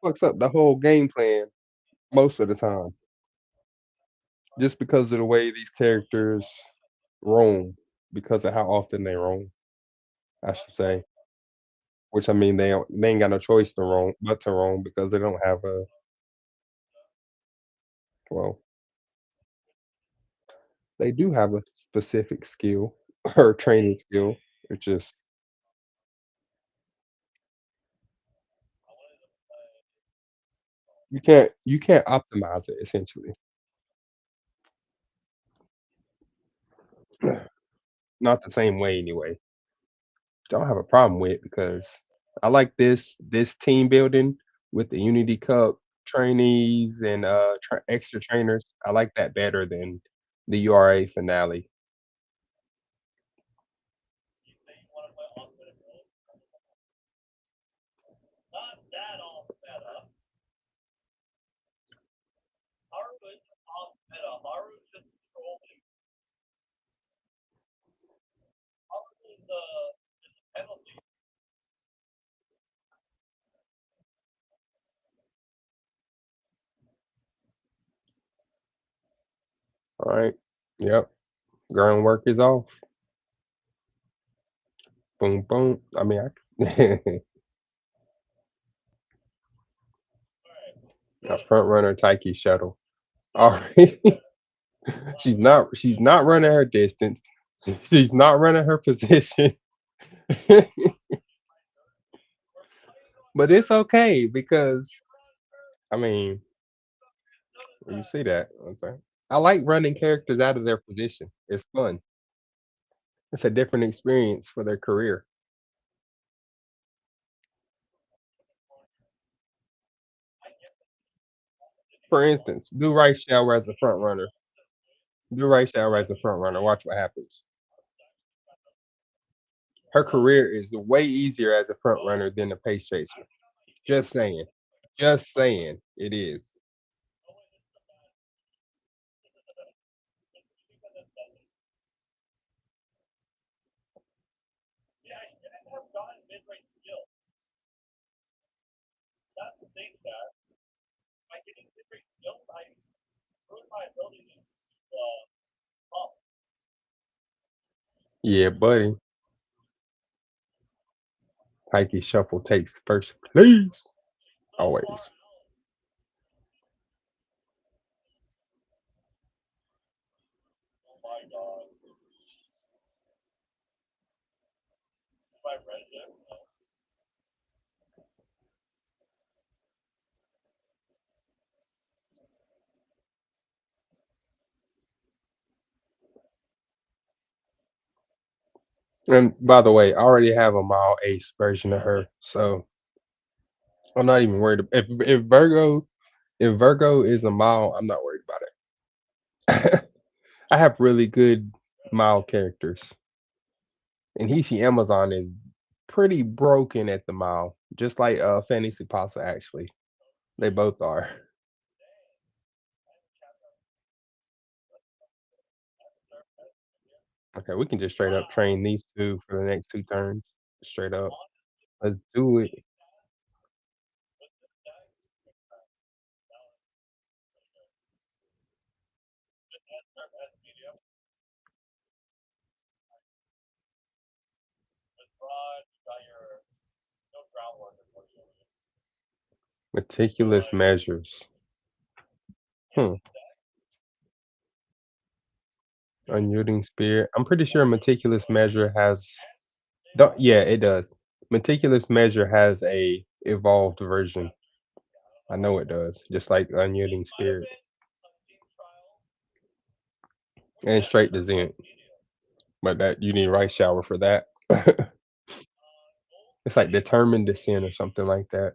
Speaker 1: fucks up the whole game plan most of the time, just because of the way these characters roam, because of how often they roam, I should say. Which I mean, they ain't got no choice to roam but to roam because they don't have a well, they do have a specific skill or training skill. It's just you can't optimize it essentially. Not the same way anyway. Don't have a problem with because I like this team building with the Unity Cup. trainees and extra trainers. I like that better than the URA finale. All right. Yep. Groundwork is off. Boom, boom. I mean, a front runner Taiki shuttle. All right. She's not running her distance. She's not running her position. But it's okay because I mean, you see that. I'm saying. I like running characters out of their position. It's fun. It's a different experience for their career. For instance, do Rice Shower as a front runner. Do Rice Shower as a front runner. Watch what happens. Her career is way easier as a front runner than a pace chaser. Just saying. Just saying. It is. Yeah, buddy. Taiki Shuffle takes first place. Always. And by the way, I already have a mile ace version of her. So I'm not even worried. If Virgo is a mile, I'm not worried about it. I have really good mile characters. And Hishi Amazon is pretty broken at the mile, just like Fantasy Pasa actually. They both are. Okay, we can just straight up train these two for the next two turns. Straight up. Let's do it. Meticulous measures. Hmm. Unyielding spirit. I'm pretty sure meticulous measure has don't yeah, it does. Meticulous measure has a evolved version. I know it does. Just like unyielding spirit. And straight to Zen. But that you need rice shower for that. It's like determined descent or something like that.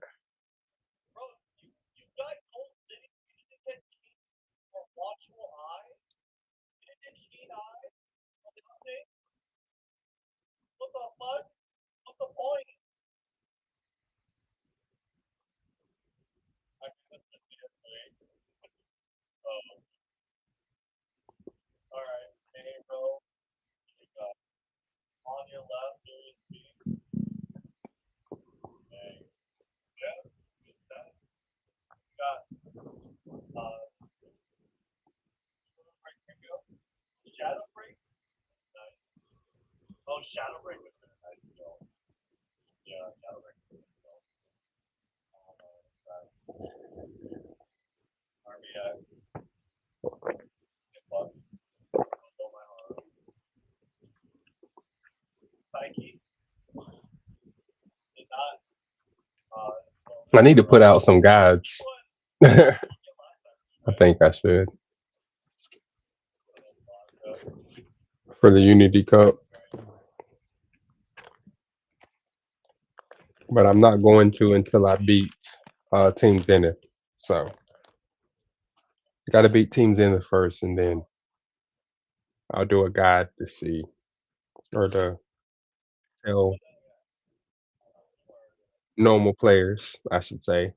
Speaker 1: I need to put out some guides. I think I should for the Unity Cup, but I'm not going to until I beat Team Zenith. So you got to beat teams in the first, and then I'll do a guide to see or to tell normal players, I should say,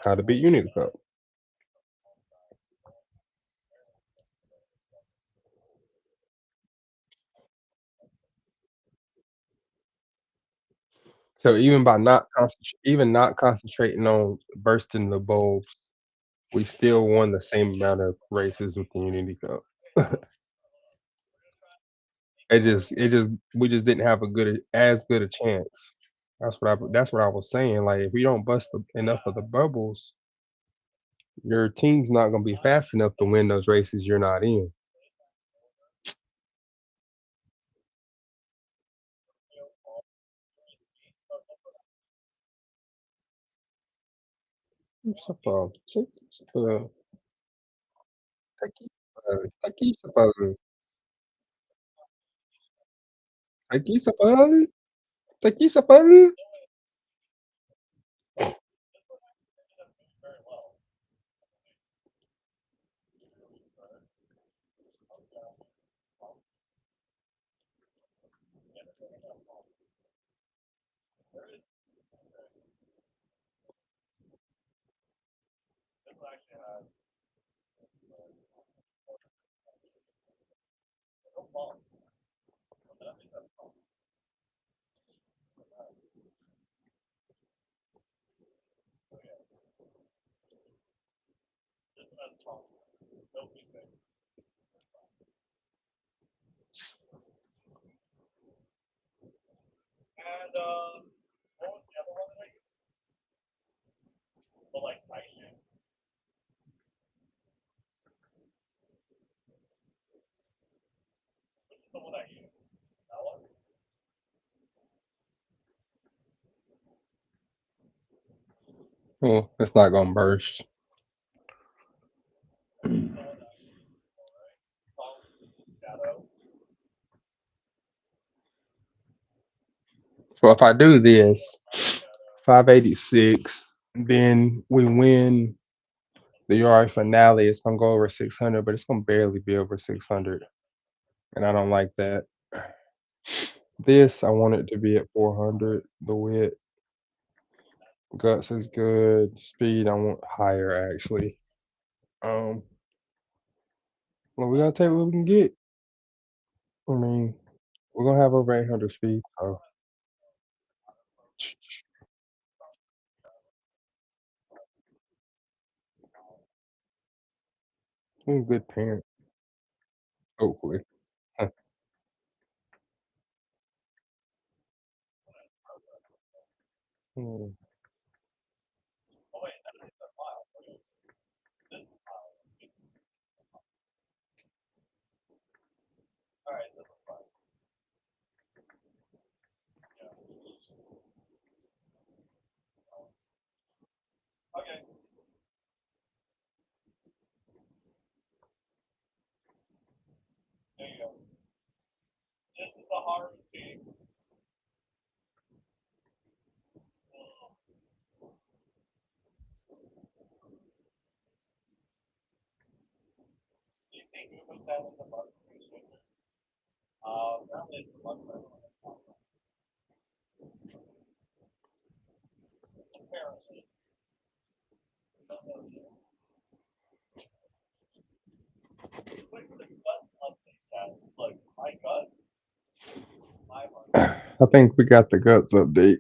Speaker 1: how to beat Unity Cup. So even by even not concentrating on bursting the bulbs, we still won the same amount of races with the Unity Cup. It just we just didn't have a good a chance. That's what I was saying. Like if we don't bust enough of the bubbles, your team's not gonna be fast enough to win those races you're not in. Sapão, aqui sapão, aqui sapão, aqui sapão. Well, it's not gonna burst. So if I do this, 586, then we win the URI finale. It's gonna go over 600, but it's gonna barely be over 600, and I don't like that. This I want it to be at 400. The width, guts is good. Speed I want higher actually. Um, well, we gotta take what we can get. I mean, we're gonna have over 800 speed, so I'm a good parent, hopefully. Hmm. I think we got the guts update.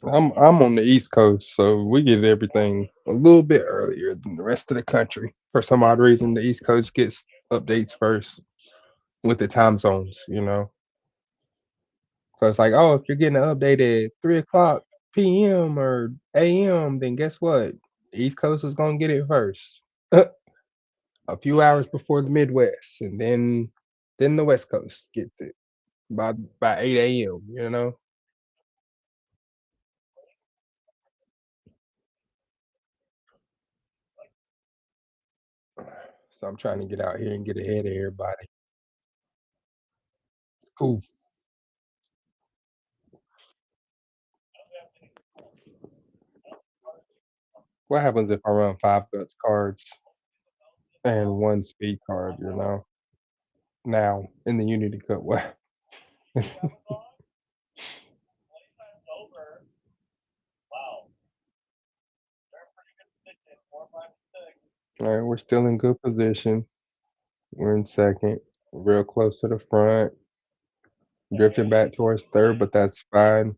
Speaker 1: I'm on the East Coast, so we get everything a little bit earlier than the rest of the country. For some odd reason, the East Coast gets updates first with the time zones. So it's like, oh, if you're getting an update at 3 o'clock p.m. or a.m., then guess what? East Coast is gonna get it first, a few hours before the Midwest, and then the West Coast gets it by 8 a.m. You know, so I'm trying to get out here and get ahead of everybody. Oof. What happens if I run 5 guts cards and 1 speed card, you know? Now, in the Unity Cup, what? Alright, we're still in good position. We're in 2nd, real close to the front, drifting back towards 3rd, but that's fine.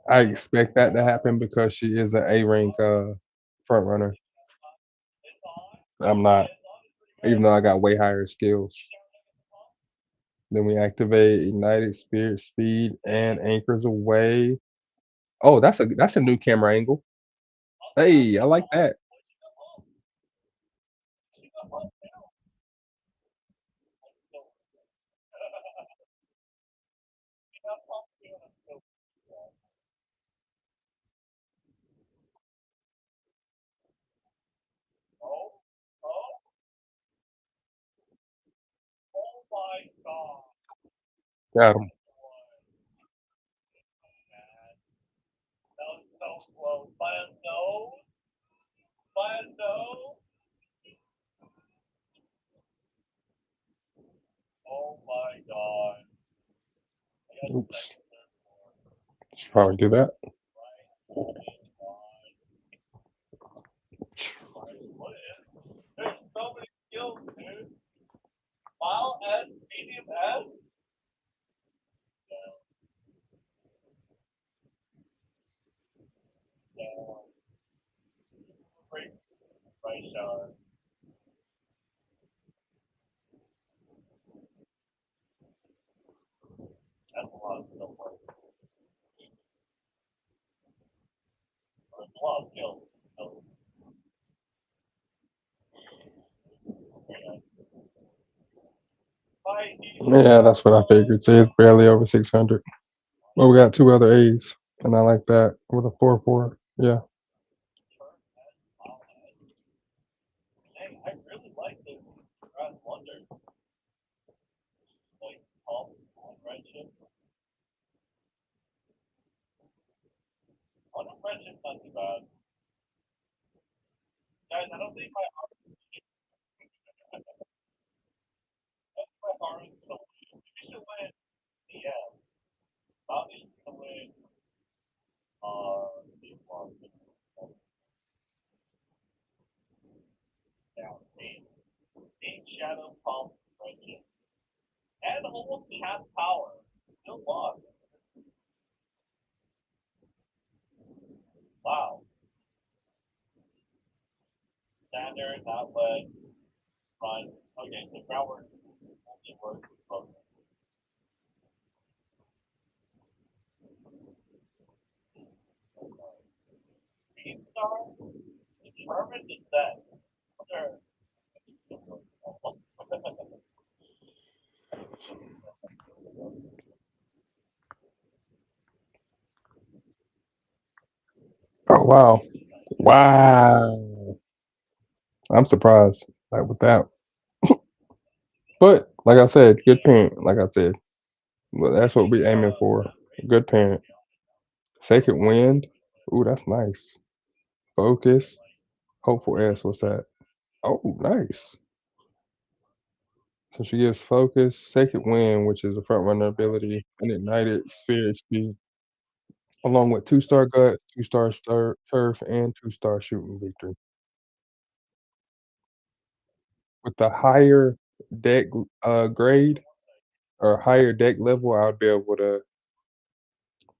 Speaker 1: I expect that to happen because she is an A rank, front runner. I'm not, even though I got way higher skills. Then we activate Ignited Spirit Speed and Anchors Away. Oh, that's a new camera angle. Hey, I like that. Got him. Oops. Should probably do that. Yeah, that's what I figured. See, it's barely over 600. Well, we got 2 other A's, and I like that with a 4-4. Yeah. Oh, wow. Wow. I'm surprised, like, with that. But, like I said, good parent, like I said. Well, that's what we aiming for. Good parent. Second wind. Ooh, that's nice. Focus. Hopeful S. What's that? Oh, nice. So she gives focus, second wind, which is a front runner ability, and ignited spirit speed, along with 2-star gut, 2-star turf, and 2-star shooting victory. With the higher deck grade or higher deck level, I'll be able to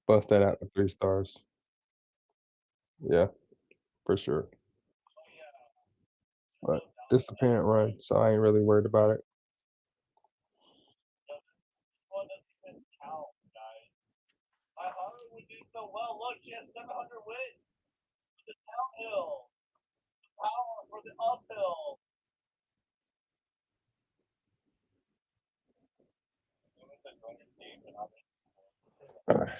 Speaker 1: bust that out to 3 stars. Yeah, for sure. But it's a parent run, so I ain't really worried about it. Alright.